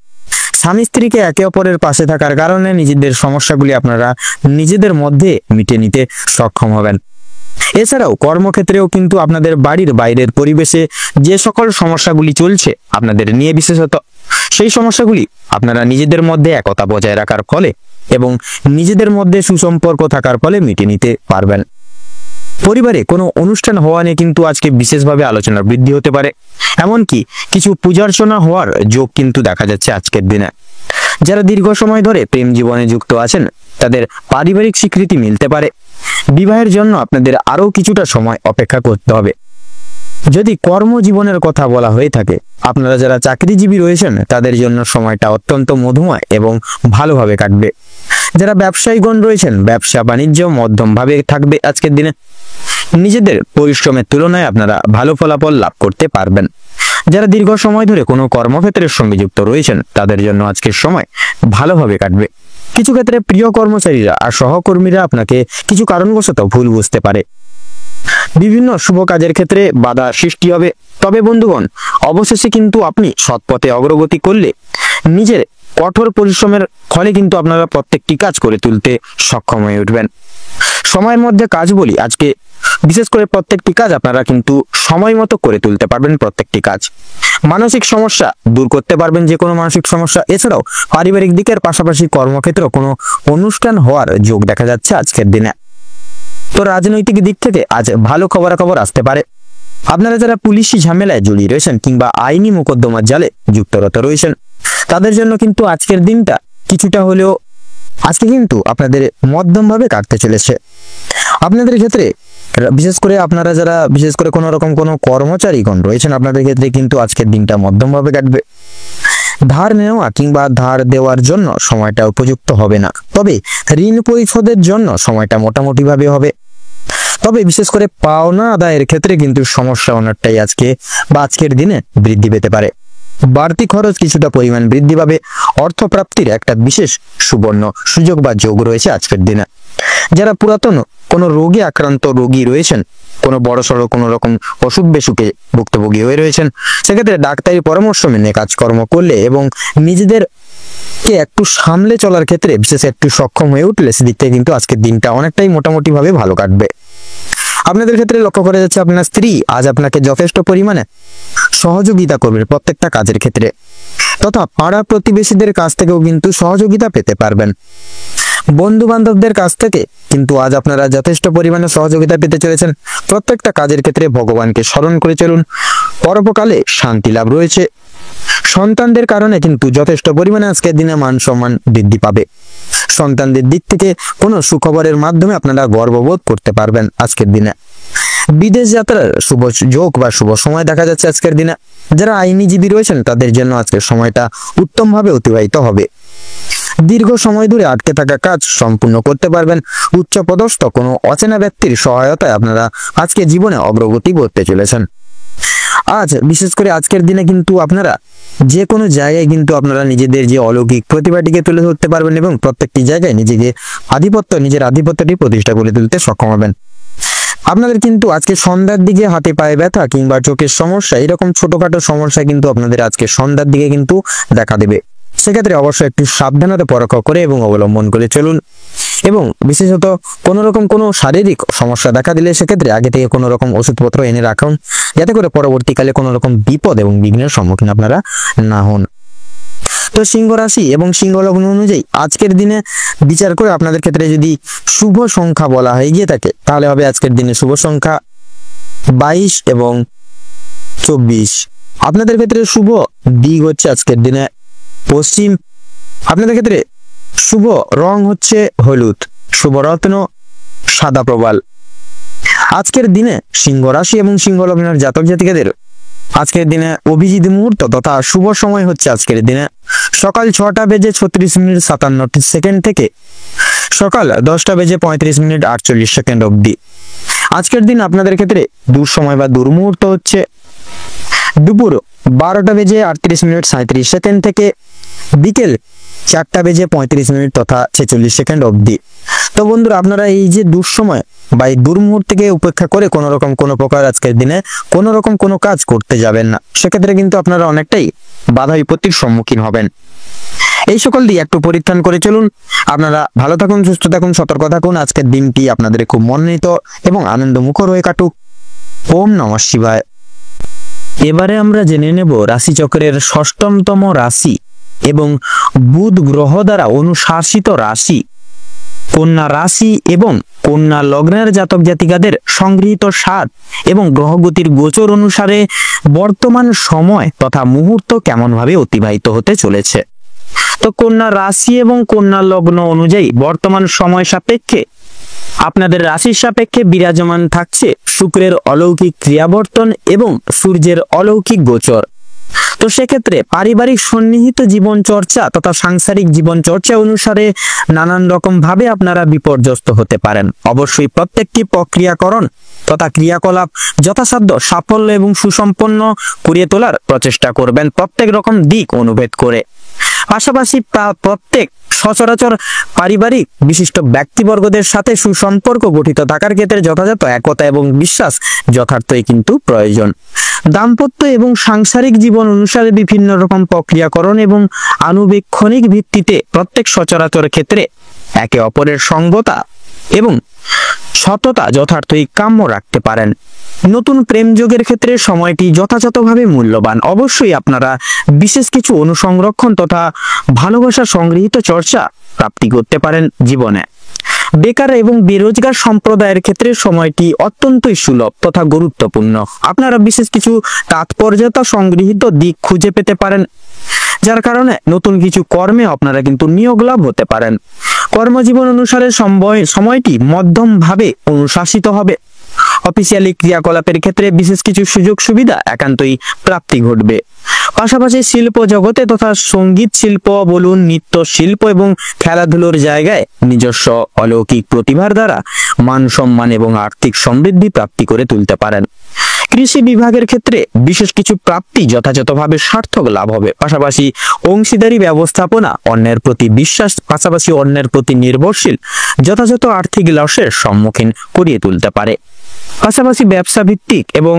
স্বামী স্ত্রীকে একে অপরের পাশে থাকার কারণে নিজেদের সমস্যাগুলি আপনারা নিজেদের মধ্যে মিটে নিতে সক্ষম হবেন। এছাড়াও কর্মক্ষেত্রেও কিন্তু আপনাদের বাড়ির বাইরের পরিবেশে যে সকল সমস্যাগুলি চলছে আপনাদের নিয়ে বিশেষত, সেই সমস্যাগুলি আপনারা নিজেদের মধ্যে একতা বজায় রাখার ফলে এবং নিজেদের মধ্যে সুসম্পর্ক থাকার ফলে মিটিয়ে নিতে পারবেন। পরিবারে কোনো অনুষ্ঠান হওয়া নিয়ে কিন্তু আজকে বিশেষভাবে আলোচনা বৃদ্ধি হতে পারে। এমনকি কিছু পূজার্চনা হওয়ার যোগ কিন্তু দেখা যাচ্ছে আজকের দিনে। যারা দীর্ঘ সময় ধরে প্রেম জীবনে যুক্ত আছেন তাদের পারিবারিক স্বীকৃতি মিলতে পারে। বিবাহের জন্য আপনাদের আরো কিছুটা সময় অপেক্ষা করতে হবে। যদি কর্মজীবনের কথা বলা হয়ে থাকে, আপনারা যারা চাকরিজীবী রয়েছেন তাদের জন্য সময়টা অত্যন্ত মধুময় এবং ভালোভাবে কাটবে। যারা ব্যবসায়ীগণ রয়েছেন ব্যবসা বাণিজ্য মধ্যমভাবে থাকবে আজকের দিনে। নিজেদের পরিশ্রমের তুলনায় আপনারা ভালো ফলাফল লাভ করতে পারবেন। যারা দীর্ঘ সময় ধরে কোনো কর্মক্ষেত্রের সঙ্গে যুক্ত রয়েছেন তাদের জন্য আজকের সময় ভালোভাবে কাটবে। কিছু ক্ষেত্রে প্রিয় কর্মচারীরা আর সহকর্মীরা আপনাকে কিছু কারণবশত ভুল বুঝতে পারে। বিভিন্ন শুভ কাজের ক্ষেত্রে বাধা সৃষ্টি হবে। তবে বন্ধুগণ, অবশেষে কিন্তু আপনি সৎপথে অগ্রগতি করলে নিজের কঠোর পরিশ্রমের ফলে কিন্তু আপনারা প্রত্যেকটি কাজ করে তুলতে সক্ষম হয়ে উঠবেন। সময়ের মধ্যে কাজ বলি, আজকে বিশেষ করে প্রত্যেকটি কাজ আপনারা কিন্তু সময় মতো করে তুলতে পারবেন। প্রত্যেকটি কাজ, মানসিক সমস্যা দূর করতে পারবেন, যে কোনো মানসিক সমস্যা। এছাড়াও পারিবারিক দিকের পাশাপাশি কর্মক্ষেত্রে কোনো অনুষ্ঠান হওয়ার যোগ দেখা যাচ্ছে আজকের দিনে। তো রাজনৈতিক দিক থেকে আজ ভালো খবরাখবর আসতে পারে। আপনারা যারা পুলিশি ঝামেলায় জড়িয়ে রয়েছেন কিংবা আইনি মোকদ্দমার জালে যুক্তরত রয়েছেন, তাদের জন্য কিন্তু আজকের দিনটা কিছুটা হলেও আজকে কিন্তু আপনাদের মধ্যমভাবে কাটতে চলেছে। আপনাদের ক্ষেত্রে বিশেষ করে আপনারা যারা বিশেষ করে কোনো রকম কোনো কর্মচারীগণ রয়েছেন, আপনাদের ক্ষেত্রে কিন্তু আজকের দিনটা মধ্যমভাবে কাটবে। ধার নেওয়া কিংবা ধার দেওয়ার জন্য সময়টা উপযুক্ত হবে না, তবে ঋণ পরিশোধের জন্য সময়টা মোটামুটি ভাবে হবে। তবে বিশেষ করে পাওনা আদায়ের ক্ষেত্রে কিন্তু সমস্যা অনেকটাই আজকের দিনে বৃদ্ধি পেতে পারে। বাড়তি খরচ কিছুটা পরিমাণ বৃদ্ধি পাবে। অর্থপ্রাপ্তির একটা বিশেষ সুবর্ণ সুযোগ বা যোগ রয়েছে আজকের দিনে। যারা পুরাতন কোনো রোগে আক্রান্ত রোগী রয়েছেন, কোনো বড়সড় কোনো রকম অসুখ বেসুখে ভুক্তভোগী হয়ে রয়েছেন, সেক্ষেত্রে ডাক্তারি পরামর্শ মেনে কাজকর্ম করলে এবং নিজেদেরকে একটু সামলে চলার ক্ষেত্রে বিশেষ একটু সক্ষম হয়ে উঠলে সেদিক থেকে কিন্তু আজকের দিনটা অনেকটাই মোটামুটি ভাবে ভালো কাটবে। আপনাদের ক্ষেত্রে লক্ষ্য করা যাচ্ছে আপনার স্ত্রী আজ আপনাকে যথেষ্ট পরিমাণে সহযোগিতা করবে প্রত্যেকটা কাজের ক্ষেত্রে, তথা পাড়া প্রতিবেশীদের কাছ থেকেও কিন্তু সহযোগিতা পেতে পারবেন। বন্ধু বান্ধবদের কাছ থেকে কিন্তু আজ আপনারা যথেষ্ট পরিমাণে সহযোগিতা পেতে চলেছেন। প্রত্যেকটা কাজের ক্ষেত্রে ভগবানকে স্মরণ করে চলুন। পরোপকালে শান্তি লাভ রয়েছে। সন্তানদের কারণে কিন্তু যথেষ্ট পরিমাণে আজকের দিনে মান সম্মান বৃদ্ধি পাবে। সন্তানদের দিক থেকে কোনো সুখবরের মাধ্যমে আপনারা গর্ববোধ করতে পারবেন আজকের দিনে। বিদেশ যাত্রার শুভ যোগ বা শুভ সময় দেখা যাচ্ছে আজকের দিনে। যারা আইনজীবী রয়েছেন তাদের জন্য আজকের সময়টা উত্তমভাবে অতিবাহিত হবে। দীর্ঘ সময় ধরে আটকে থাকা কাজ সম্পূর্ণ করতে পারবেন। উচ্চপদস্থ কোনো অচেনা ব্যক্তির সহায়তায় আপনারা আজকে জীবনে অগ্রগতি করতে চলেছেন। আজ বিশেষ করে আজকের দিনে কিন্তু আপনারা যে কোনো জায়গায় কিন্তু আপনারা নিজেদের যে অলৌকিক প্রতিভাটিকে তুলে ধরতে পারবেন এবং প্রত্যেকটি জায়গায় নিজের আধিপত্যটি প্রতিষ্ঠা করে তুলতে সক্ষম হবেন। আপনাদের কিন্তু আজকে সন্ধ্যার দিকে হাতে পায়ে ব্যথা কিংবা চোখের সমস্যা, এরকম ছোটখাটো সমস্যা কিন্তু আপনাদের আজকে সন্ধ্যার দিকে কিন্তু দেখা দেবে। সেক্ষেত্রে অবশ্যই একটু সাবধানতা পরখ করে এবং অবলম্বন করে চলুন। এবং বিশেষত কোনো রকম কোনো শারীরিক সমস্যা দেখা দিলে সেক্ষেত্রে আগে থেকে কোনো রকম ওষুধপত্র এনে রাখুন, যাতে করে পরবর্তীকালে কোনো রকম বিপদ এবং বিঘ্নের সম্মুখীন আপনারা না হন। তো সিংহ রাশি এবং সিংহ লগ্ন অনুযায়ী আজকের দিনে বিচার করে আপনাদের ক্ষেত্রে যদি শুভ সংখ্যা বলা হয়ে গিয়ে থাকে, তাহলে হবে আজকের দিনে শুভ সংখ্যা 22 এবং 24। আপনাদের ক্ষেত্রে শুভ দিক হচ্ছে আজকের দিনে পশ্চিম। আপনাদের ক্ষেত্রে শুভ রং হচ্ছে হলুদ, শুভ রত্ন সাদা প্রবাল। আজকের দিনে সিংহ রাশি এবং সিংহ লগ্নের জাতক জাতিকাদের আজকের দিনে অভিজিৎ মুহূর্ত তথা শুভ সময় হচ্ছে আজকের দিনে সকাল 6টা বেজে 36 মিনিট 57 সেকেন্ড থেকে সকাল 10টা বেজে 35 মিনিট 48 সেকেন্ড অবধি। আজকের দিন আপনাদের ক্ষেত্রে দুঃসময় বা দুর্মুহূর্ত হচ্ছে দুপুর 12টা বেজে 38 মিনিট 37 সেকেন্ড থেকে বিকেল 4টা বেজে 35 মিনিট তথা 46 সেকেন্ড অবধি। তো বন্ধুরা, আপনারা এই যে দুঃসময় বা এই দুর্মুহূর্তকে উপেক্ষা করে কোনো রকম কোনো প্রকার আজকের দিনে কোনো রকম কোনো কাজ করতে যাবেন না। সেক্ষেত্রে কিন্তু আপনারা অনেকটাই বাধা বিপত্তির সম্মুখীন হবেন। এই সকল দিয়ে একটু পরিত্রাণ করে চলুন। আপনারা ভালো থাকুন, সুস্থ থাকুন, সতর্ক থাকুন। আজকের দিনটি আপনাদের খুব মনোনীত এবং আনন্দমুখর হয়ে কাটুক। ওম নমঃ শিবায়। এবারে আমরা জেনে নেব রাশিচক্রের 6ম রাশি এবং বুধ গ্রহ দ্বারা অনুশাসিত রাশি কন্যা রাশি এবং কন্যা লগ্নের জাতক জাতিকাদের সংগৃহীত সাত এবং গ্রহগতির গোচর অনুসারে বর্তমান সময় তথা মুহূর্ত কেমন ভাবে অতিবাহিত হতে চলেছে। তো কন্যা রাশি এবং কন্যা লগ্ন অনুযায়ী বর্তমান সময় সাপেক্ষে আপনাদের রাশির সাপেক্ষে বিরাজমান থাকছে শুক্রের অলৌকিক ক্রিয়াবর্তন এবং সূর্যের অলৌকিক গোচর। তো সেক্ষেত্রে পারিবারিক সন্নিহিত জীবন চর্চা তথা সাংসারিক জীবন চর্চা অনুসারে নানান রকম ভাবে আপনারা বিপর্যস্ত হতে পারেন। অবশ্যই প্রত্যেকটি প্রক্রিয়াকরণ তথা ক্রিয়াকলাপ যথাসাধ্য সাফল্য এবং সুসম্পন্ন করিয়ে তোলার প্রচেষ্টা করবেন, প্রত্যেক রকম দিক অনুভেদ করে। পাশাপাশি প্রত্যেক সচরাচর পারিবারিক বিশিষ্ট ব্যক্তিবর্গদের সাথে সুসম্পর্ক গঠিত থাকার ক্ষেত্রে যথাযথ একতা এবং বিশ্বাস যথার্থই কিন্তু প্রয়োজন। দাম্পত্য এবং সাংসারিক জীবন অনুসারে বিভিন্ন রকম প্রক্রিয়াকরণ এবং আনুবীক্ষণিক ভিত্তিতে প্রত্যেক সচরাচর ক্ষেত্রে একে অপরের সঙ্গতা এবং সততা যথার্থই কাম্য রাখতে পারেন। নতুন প্রেম যোগের ক্ষেত্রে সময়টি যথাযথভাবে মূল্যবান। অবশ্যই আপনারা বিশেষ কিছু অনুসংরক্ষণ তথা ভালোবাসা সংগৃহীত চর্চা প্রাপ্তি করতে পারেন জীবনে। বেকার এবং বেরোজগার সম্প্রদায়ের ক্ষেত্রে সময়টি অত্যন্তই সুলভ তথা গুরুত্বপূর্ণ। আপনারা বিশেষ কিছু তাৎপর্যতা সংগৃহীত দিক খুঁজে পেতে পারেন, যার কারণে নতুন কিছু কর্মে আপনারা কিন্তু নিয়োগ লাভ হতে পারেন। কর্মজীবন অনুসারে সময়টি মধ্যমভাবে অনুশাসিত হবে। অফিসিয়ালি ক্রিয়াকলাপের ক্ষেত্রে বিশেষ কিছু সুযোগ সুবিধা একান্তই প্রাপ্তি ঘটবে। পাশাপাশি শিল্প জগতে তথা সঙ্গীত শিল্প বলুন, নৃত্য শিল্প এবং খেলাধুলোর জায়গায় নিজস্ব অলৌকিক প্রতিভার দ্বারা মান সম্মান এবং আর্থিক সমৃদ্ধি প্রাপ্তি করে তুলতে পারেন। কৃষি বিভাগের ক্ষেত্রে বিশেষ কিছু প্রাপ্তি যথাযথভাবে সার্থক লাভ হবে। পাশাপাশি অংশীদারি ব্যবস্থাপনা, অন্যের প্রতি বিশ্বাস, পাশাপাশি অন্যের প্রতি নির্ভরশীল যথাযথ আর্থিক লসের সম্মুখীন করিয়ে তুলতে পারে। পাশাপাশি ব্যবসা ভিত্তিক এবং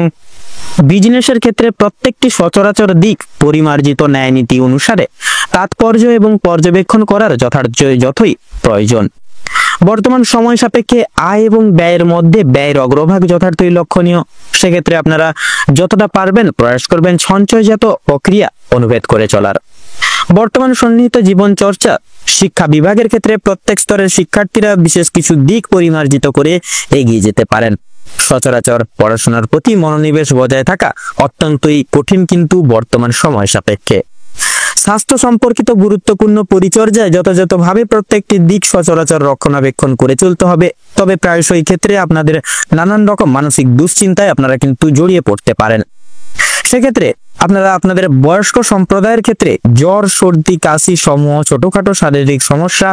বিজনেসের ক্ষেত্রে প্রত্যেকটি সচরাচর দিক পরিমার্জিত ন্যায় নীতি অনুসারে তাৎপর্য এবং পর্যবেক্ষণ করার যথই প্রয়োজন। বর্তমান সময় সাপেক্ষে আয় এবং ব্যয়ের মধ্যে ব্যয়ের অগ্রভাগ যথার্থই লক্ষণীয়। সেক্ষেত্রে আপনারা যতটা পারবেন প্রয়াস করবেন সঞ্চয়জাত প্রক্রিয়া অনুভেদ করে চলার। বর্তমান সন্নিহিত জীবন চর্চা শিক্ষা বিভাগের ক্ষেত্রে প্রত্যেক স্তরের শিক্ষার্থীরা বিশেষ কিছু দিক পরিমার্জিত করে এগিয়ে যেতে পারেন। সচরাচর পড়াশোনার প্রতি মনোনিবেশ বজায় থাকা অত্যন্তই কঠিন, কিন্তু বর্তমান সময় সাপেক্ষে স্বাস্থ্য সম্পর্কিত গুরুত্বপূর্ণ পরিচর্যায় যথাযথভাবে প্রত্যেকটি দিক সচরাচর রক্ষণাবেক্ষণ করে চলতে হবে। তবে প্রায়শই ক্ষেত্রে আপনাদের নানান রকম মানসিক দুশ্চিন্তায় আপনারা কিন্তু জড়িয়ে পড়তে পারেন। সেক্ষেত্রে আপনারা আপনাদের বয়স্ক সম্প্রদায়ের ক্ষেত্রে জ্বর, সর্দি, কাশি সমূহ ছোটখাটো শারীরিক সমস্যা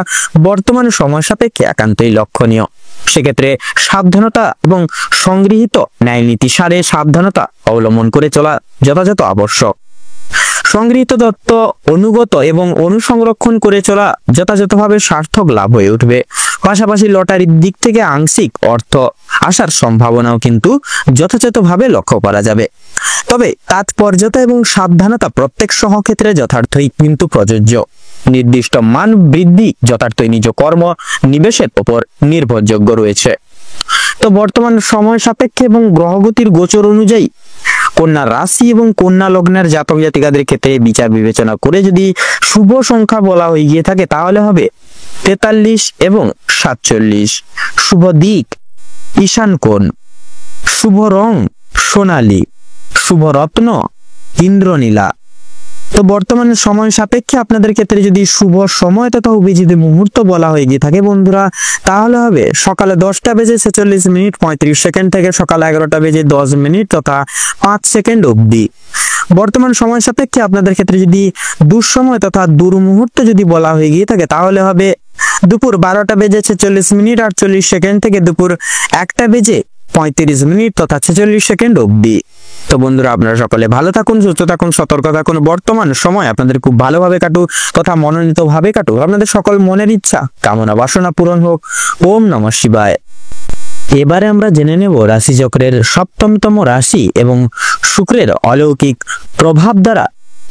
বর্তমান সময় সাপেক্ষে একান্তই লক্ষণীয়। সেক্ষেত্রে সাবধানতা এবং সংগৃহীত ন্যায় নীতি সারে সাবধানতা অবলম্বন করে চলা যথাযথ আবশ্যক। সংগৃহীত তথ্য অনুগত এবং অনুসংরক্ষণ করে চলা যথাযথভাবে সার্থক লাভ হয়ে উঠবে। পাশাপাশি লটারির দিক থেকে আংশিক অর্থ আসার সম্ভাবনাও কিন্তু যথাযথভাবে লক্ষ্য করা যাবে। তবে তাৎপর্যতা এবং সাবধানতা প্রত্যেক সহক্ষেত্রে যথার্থই কিন্তু প্রযোজ্য। নির্দিষ্ট মান বৃদ্ধি যথার্থই নিজ কর্ম নিবেশের উপর নির্ভরযোগ্য রয়েছে। তো বর্তমান সময় সাপেক্ষে এবং গ্রহগতির গোচর অনুযায়ী কন্যা রাশি এবং কন্যা লগ্নের জাতক জাতিকাদের ক্ষেত্রে বিচার বিবেচনা করে যদি শুভ সংখ্যা বলা হয়ে গিয়ে থাকে তাহলে হবে 43 এবং 47। শুভ দিক ঈশান কোণ, শুভ রং সোনালী, শুভ রত্ন ইন্দ্রনীলা। তো বর্তমানে সময় সাপেক্ষে আপনাদের ক্ষেত্রে যদি শুভ সময় তথা অভিজিৎ মুহূর্ত বলা হয়ে গিয়ে থাকে বন্ধুরা, তাহলে হবে সকালে 10টা বেজে 46 মিনিট 35 সেকেন্ড থেকে সকাল 11টা বেজে 10 মিনিট তথা 5 সেকেন্ড অবধি। বর্তমান সময় সাপেক্ষে আপনাদের ক্ষেত্রে যদি দুঃসময় তথা দুর্মুহূর্ত যদি বলা হয়ে গিয়ে থাকে তাহলে হবে দুপুর 12টা বেজে 46 মিনিট 48 সেকেন্ড থেকে দুপুর 1টা বেজে 35 মিনিট তথা 46 সেকেন্ড অবধি। তো বন্ধুরা, আপনারা সকলে ভালো থাকুন, সুস্থ থাকুন, সতর্ক থাকুন। বর্তমান সময় আপনাদের খুব ভালোভাবে কাটুক তথা মনোনীত ভাবে কাটুক। আপনাদের সকল মনের ইচ্ছা কামনা বাসনা পূরণ হোক। ওম নমঃ শিবায়। এবারে আমরা জেনে নেব রাশিচক্রের সপ্তমতম রাশি এবং শুক্রের অলৌকিক প্রভাব দ্বারা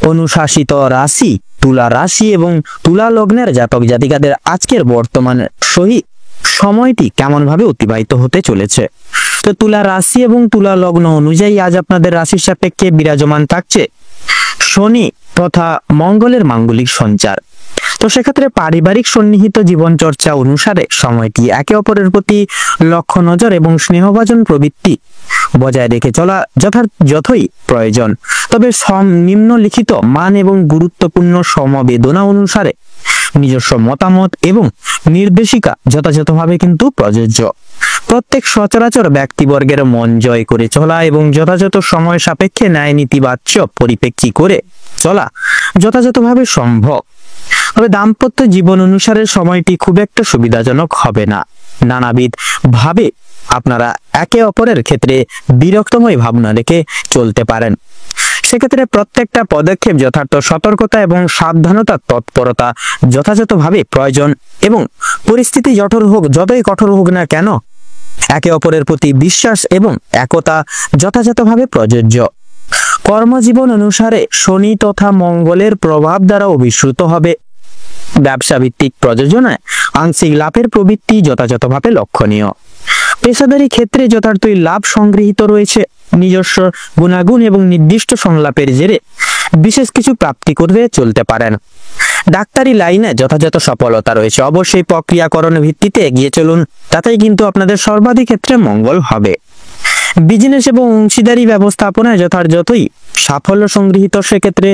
অনুশাসিত রাশি তুলা রাশি এবং তুলা লগ্নের জাতক জাতিকাদের আজকের বর্তমান সহিত সময়টি কেমন ভাবে অতিবাহিত হতে চলেছে। তো তুলা রাশি এবং তুলা লগ্ন অনুযায়ী আজ আপনাদের রাশির সাপেক্ষে বিরাজমান থাকছে শনি তথা মঙ্গলের মাঙ্গলিক সঞ্চার। তো সেক্ষেত্রে পারিবারিক সন্নিহিত জীবন চর্চা অনুসারে সময়টি একে অপরের প্রতি লক্ষ্য নজর এবং স্নেহভাজন প্রবৃত্তি বজায় রেখে চলা যথই প্রয়োজন। তবে নিম্নলিখিত মান এবং গুরুত্বপূর্ণ সমবেদনা অনুসারে নিজস্ব মতামত এবং নির্দেশিকা যথাযথভাবে কিন্তু প্রযোজ্য। প্রত্যেক সচরাচর ব্যক্তিবর্গের মন জয় করে চলা এবং যথাযথ সময় সাপেক্ষে ন্যায় নীতিবাচ্য পরিপ্রেক্ষী করে চলা যথাযথভাবে সম্ভব। তবে দাম্পত্য জীবন অনুসারে সময়টি খুব একটা সুবিধাজনক হবে না। নানাবিধ ভাবে আপনারা একে অপরের ক্ষেত্রে বিরক্তময় ভাবনা রেখে চলতে পারেন। সেক্ষেত্রে প্রত্যেকটা পদক্ষেপ যথার্থ সতর্কতা এবং সাবধানতার তৎপরতা যথাযথভাবে প্রয়োজন এবং পরিস্থিতি যতই কঠোর হোক না কেন একে অপরের প্রতি বিশ্বাস এবং একতা যথাযথভাবে প্রযোজ্য। কর্মজীবন অনুসারে শনি তথা মঙ্গলের প্রভাব দ্বারা অভিশ্রুত হবে। ব্যবসা ভিত্তিক প্রযোজনায় আংশিক লাভের প্রবৃত্তি যথাযথভাবে লক্ষণীয়। পেশাদারি ক্ষেত্রে যথার্থই লাভ সংগৃহীত রয়েছে। নিজস্ব গুণাগুণ এবং নির্দিষ্ট সংলাপের জেরে বিশেষ কিছু প্রাপ্তি করতে চলতে পারেন। ডাক্তারি লাইনে যথাযথ সফলতা রয়েছে। অবশ্যই প্রক্রিয়াকরণ ভিত্তিতে এগিয়ে চলুন, তাতেই কিন্তু আপনাদের সর্বাধিক ক্ষেত্রে মঙ্গল হবে। বিজনেস এবং অংশীদারি ব্যবস্থাপনায় যথাযথই সাফল্য সংগৃহীত। সেক্ষেত্রে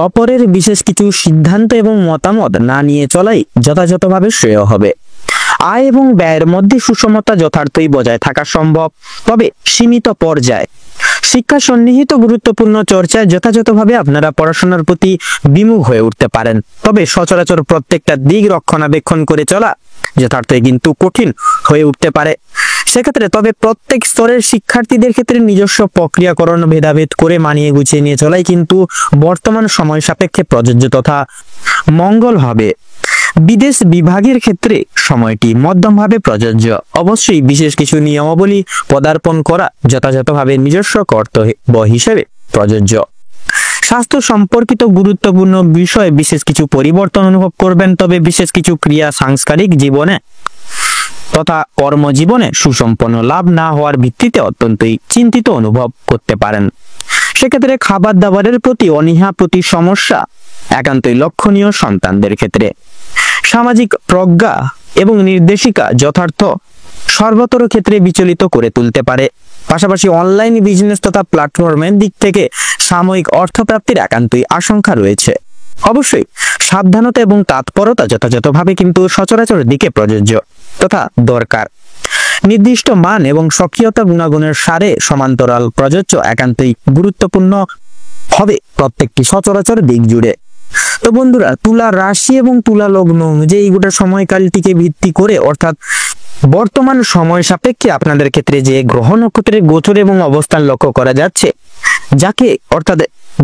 অপরের বিশেষ কিছু সিদ্ধান্ত এবং মতামত না নিয়ে চলাই যথাযথভাবে শ্রেয় হবে। আয় এবং ব্যয়ের মধ্যে সুষমতা যথার্থই বজায় থাকা সম্ভব, তবে সীমিত পর্যায়ে। শিক্ষা সন্নিহিত গুরুত্বপূর্ণ চর্চায় যথাযথভাবে আপনারা পড়াশোনার প্রতি বিমুখ হয়ে উঠতে পারেন, তবে সচরাচর প্রত্যেকটা দিক রক্ষণাবেক্ষণ করে চলা যথার্থই কিন্তু কঠিন হয়ে উঠতে পারে। সেক্ষেত্রে তবে প্রত্যেক স্তরের শিক্ষার্থীদের ক্ষেত্রে নিজস্ব প্রক্রিয়াকরণ ভেদাভেদ করে মানিয়ে গুছিয়ে নিয়ে চলাই কিন্তু বর্তমান সময় সাপেক্ষে প্রযোজ্য তথা মঙ্গল হবে। বিদেশ বিভাগের ক্ষেত্রে সময়টি মধ্যমভাবে প্রযোজ্য। অবশ্যই বিশেষ কিছু নিয়মাবলী পদার্পণ করা যথাযথভাবে নিজস্ব কর্তব্য হিসেবে প্রযোজ্য। স্বাস্থ্য সম্পর্কিত গুরুত্বপূর্ণ বিষয়ে বিশেষ কিছু পরিবর্তন অনুভব করবেন, তবে বিশেষ কিছু ক্রিয়া সাংস্কারিক জীবনে তথা কর্মজীবনে সুসম্পন্ন লাভ না হওয়ার ভিত্তিতে অত্যন্তই চিন্তিত অনুভব করতে পারেন। সেক্ষেত্রে খাবার দাবারের প্রতি অনীহা প্রতি সমস্যা একান্তই লক্ষণীয় সন্তানদের ক্ষেত্রে। সামাজিক প্রজ্ঞা এবং নির্দেশিকা যথার্থ সর্বতর ক্ষেত্রে বিচলিত করে তুলতে পারে। পাশাপাশি অনলাইন বিজনেস তথা প্ল্যাটফর্মের দিক থেকে সাময়িক অর্থপ্রাপ্তির একান্তই আশঙ্কা রয়েছে। অবশ্যই সাবধানতা এবং তৎপরতা যথাযথভাবে কিন্তু সচরাচর দিকে প্রযোজ্য তথা দরকার। নির্দিষ্ট মান এবং সক্রিয়তা গুণাগুণের সারে সমান্তরাল প্রযোজ্য একান্তই গুরুত্বপূর্ণ হবে প্রত্যেকটি সচরাচর দিক জুড়ে। তো বন্ধুরা, তুলা রাশি এবং তুলা লগ্ন অনুযায়ী গোটা সময়কালটিকে ভিত্তি করে অর্থাৎ বর্তমান সময় সাপেক্ষে আপনাদের ক্ষেত্রে যে গ্রহ নক্ষত্রের গোচর এবং অবস্থান লক্ষ্য করা যাচ্ছে, যাকে অর্থাৎ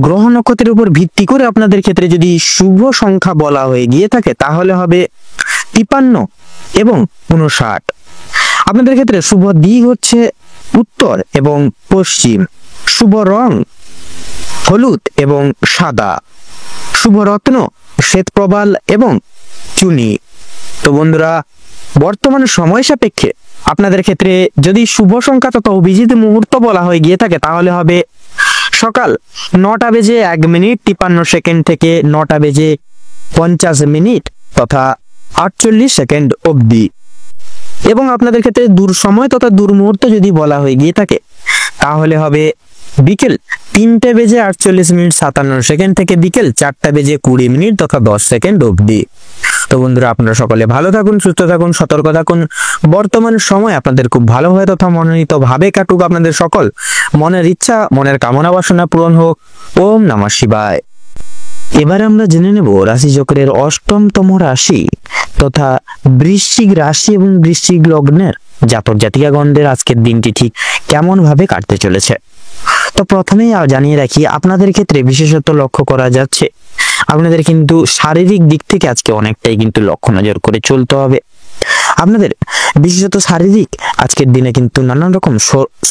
গ্রহ নক্ষত্রের উপর ভিত্তি করে আপনাদের ক্ষেত্রে যদি শুভ সংখ্যা বলা হয়ে গিয়ে থাকে তাহলে হবে 53 এবং 59। আপনাদের ক্ষেত্রে শুভ দিক হচ্ছে উত্তর এবং পশ্চিম। শুভ রং হলুদ এবং সাদা। শুভ রত্ন শ্বেত প্রবাল এবং চুনি। তো বন্ধুরা, বর্তমান সময় সাপেক্ষে আপনাদের ক্ষেত্রে যদি শুভ সংখ্যা তথা অভিজিৎ মুহূর্ত বলা হয়ে গিয়ে থাকে তাহলে হবে সকাল 9:01:53 থেকে 9:50 তথা 48 অবধি। এবং আপনাদের ক্ষেত্রে দূর সময় তথা দূর মুহূর্ত যদি বলা হয়ে গিয়ে থাকে তাহলে হবে বিকেল 3:48:57 থেকে বিকেল 4:20 তথা 10 অবধি। তো বন্ধুরা, আপনারা সকলে ভালো থাকুন, সুস্থ থাকুন, সতর্ক থাকুন। বর্তমান সময় আপনাদের খুব ভালো হয় তথা মনোনীত ভাবে কাটুক। আপনাদের সকল মনের ইচ্ছা, মনের কামনা বাসনা পূরণ হোক। ওম নমঃ শিবায়। এবার আমরা জেনে নেব রাশি চক্রের অষ্টমতম রাশি তথা বৃশ্চিক রাশি এবং বৃশ্চিক লগ্নের জাতক জাতিকাগণদের আজকের দিনটি ঠিক কেমন ভাবে কাটতে চলেছে। তো প্রথমেই জানিয়ে রাখি, আপনাদের ক্ষেত্রে বিশেষত লক্ষ্য করা যাচ্ছে আপনাদের কিন্তু শারীরিক দিক থেকে আজকে অনেকটাই কিন্তু লক্ষ্য নজর করে চলতে হবে। আপনাদের বিশেষত শারীরিক আজকের দিনে কিন্তু নানান রকম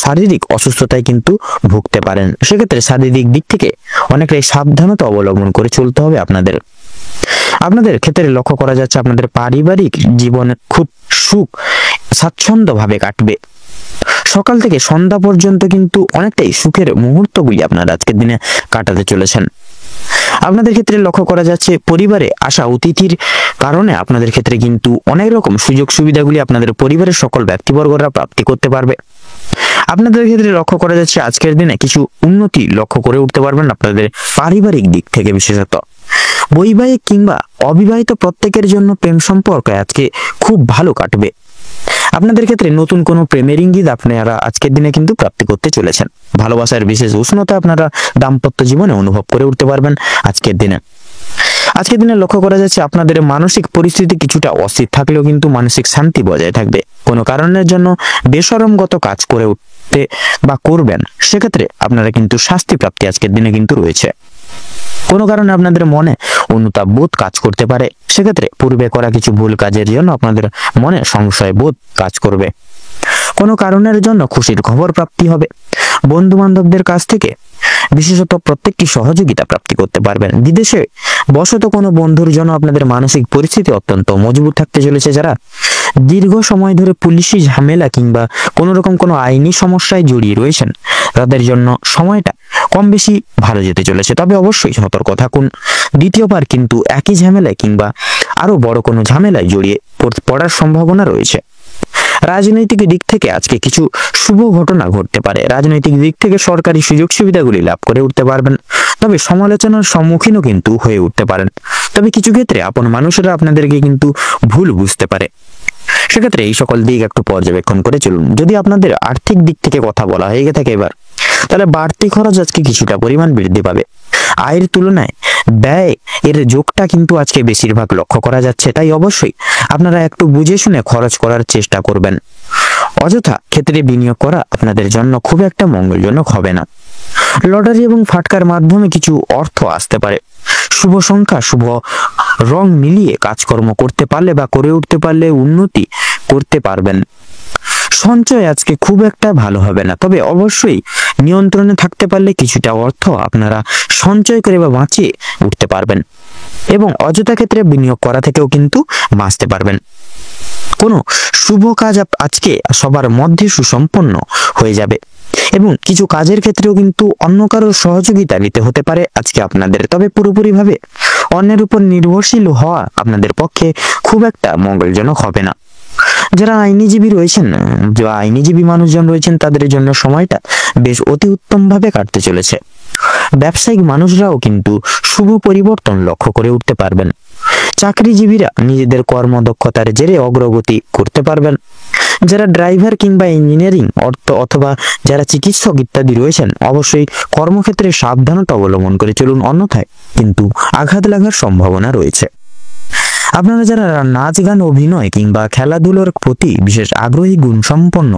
শারীরিক অসুস্থতায় কিন্তু ভুগতে পারেন। সেক্ষেত্রে শারীরিক দিক থেকে অনেকটাই সাবধানতা অবলম্বন করে চলতে হবে আপনাদের। আপনাদের ক্ষেত্রে লক্ষ্য করা যাচ্ছে আপনাদের পারিবারিক জীবনে খুব সুখ স্বাচ্ছন্দ্য ভাবে কাটবে। সকাল থেকে সন্ধ্যা পর্যন্ত কিন্তু অনেকটাই সুখের মুহূর্তগুলি আপনারা আজকের দিনে কাটাতে চলেছেন। আপনাদের ক্ষেত্রে লক্ষ্য করা যাচ্ছে পরিবারে আসা অতিথির কারণে আপনাদের ক্ষেত্রে কিন্তু অনেক রকম সুযোগ সুবিধাগুলি আপনাদের পরিবারের সকল ব্যক্তিবর্গরা প্রাপ্তি করতে পারবে। আপনাদের ক্ষেত্রে লক্ষ্য করা যাচ্ছে আজকের দিনে কিছু উন্নতি লক্ষ্য করে উঠতে পারবেন আপনাদের পারিবারিক দিক থেকে। বিশেষত বৈবাহিক কিংবা অবিবাহিত প্রত্যেকের জন্য প্রেম সম্পর্ক আজকে খুব ভালো কাটবে। আপনাদের ক্ষেত্রে নতুন কোনো প্রেমের ইঙ্গিত আপনারা আজকের দিনে কিন্তু প্রাপ্তি করতে চলেছেন। ভালোবাসার বিশেষ উষ্ণতা আপনারা দাম্পত্য জীবনে অনুভব করে উঠতে পারবেন আজকের দিনে। আজকের দিনে লক্ষ্য করা যাচ্ছে আপনাদের মানসিক পরিস্থিতি কিছুটা অস্থির থাকলেও কিন্তু মানসিক শান্তি বজায় থাকবে। কোনো কারণের জন্য বেশরমগত কাজ করে উঠতে বা করবেন, সেক্ষেত্রে আপনারা কিন্তু শাস্তি প্রাপ্তি আজকের দিনে কিন্তু রয়েছে। কোনো কারণে আপনাদের মনে অনুতাপ বোধ কাজ করতে পারে, সেক্ষেত্রে পূর্বে করা কিছু ভুল কাজের জন্য আপনাদের মনে সংশয় বোধ কাজ করবে। কোনো কারণের জন্য খুশির খবর প্রাপ্তি হবে। বন্ধু বান্ধবদের কাছ থেকে বিশেষত প্রত্যেকটি সহযোগিতা প্রাপ্তি করতে পারবেন। বিদেশে বসত কোনো বন্ধুর জন্য আপনাদের মানসিক পরিস্থিতি অত্যন্ত মজবুত থাকতে চলেছে। যারা দীর্ঘ সময় ধরে পুলিশি ঝামেলা কিংবা কোনো রকম কোনো আইনি সমস্যায় জড়িয়ে রয়েছেন, তাদের জন্য সময়টা কম বেশি ভালো যেতে চলেছে। তবে অবশ্যই সতর্ক থাকুন, দ্বিতীয়বার কিন্তু একই ঝামেলায় কিংবা আরো বড় কোনো ঝামেলায় জড়িয়ে পড়ার সম্ভাবনা রয়েছে। রাজনৈতিক দিক থেকে আজকে কিছু শুভ ঘটনা ঘটতে পারে। রাজনৈতিক দিক থেকে সরকারি সুযোগ সুবিধাগুলি লাভ করে উঠতে পারবেন, তবে সমালোচনার সম্মুখীনও কিন্তু হয়ে উঠতে পারেন। তবে কিছু ক্ষেত্রে আপন মানুষেরা আপনাদেরকে কিন্তু ভুল বুঝতে পারে। সেক্ষেত্রে এই সকল দিক একটু পর্যবেক্ষণ করে চলুন। যদি আপনাদের আর্থিক দিক থেকে কথা বলা হয়ে থাকে এবার, তাহলে বাড়তি খরচ আজকে কিছুটা পরিমাণ বৃদ্ধি পাবে। আয়ের তুলনায় ব্যয় এর যোগটা কিন্তু আজকে বেশিরভাগ লক্ষ্য করা যাচ্ছে। তাই অবশ্যই আপনারা একটু বুঝে শুনে খরচ করার চেষ্টা করবেন। অযথা ক্ষেত্রে বিনিয়োগ করা আপনাদের জন্য খুব একটা মঙ্গলজনক হবে না। লটারি এবং ফাটকার মাধ্যমে কিছু অর্থ আসতে পারে। শুভ সংখ্যা, শুভ রং মিলিয়ে কাজকর্ম করতে পারলে বা করে উঠতে পারলে উন্নতি করতে পারবেন। সঞ্চয় আজকে খুব একটা ভালো হবে না, তবে অবশ্যই নিয়ন্ত্রণে থাকতে পারলে কিছুটা অর্থ আপনারা সঞ্চয় করে বা বাঁচিয়ে উঠতে পারবেন এবং অযথা ক্ষেত্রে বিনিয়োগ করা থেকেও কিন্তু বাঁচতে পারবেন। কোনো শুভ কাজ আজকে সবার মধ্যে সুসম্পন্ন হয়ে যাবে এবং কিছু কাজের ক্ষেত্রেও কিন্তু অন্য কারোর সহযোগিতা নিতে হতে পারে আজকে আপনাদের। তবে পুরোপুরিভাবে অন্যের উপর নির্ভরশীল হওয়া আপনাদের পক্ষে খুব একটা মঙ্গলজনক হবে না। যারা আইনজীবী রয়েছেন, যারা আইনজীবী মানুষজন রয়েছেন, তাদের জন্য সময়টা বেশ অতি উত্তম ভাবে কাটতে চলেছে। ব্যবসায়িক মানুষরাও কিন্তু শুভ পরিবর্তন লক্ষ্য করে উঠতে পারবেন। চাকরিজীবীরা নিজেদের কর্মদক্ষতার জেরে অগ্রগতি করতে পারবেন। যারা ড্রাইভার কিংবা ইঞ্জিনিয়ারিং অথবা যারা চিকিৎসক ইত্যাদি রয়েছেন, অবশ্যই কর্মক্ষেত্রে সাবধানতা অবলম্বন করে চলুন, অন্যথায় কিন্তু আঘাত লাগার সম্ভাবনা রয়েছে। আপনারা যারা নাচ গান, অভিনয় কিংবা খেলাধুলোর প্রতি বিশেষ আগ্রহী গুণসম্পন্ন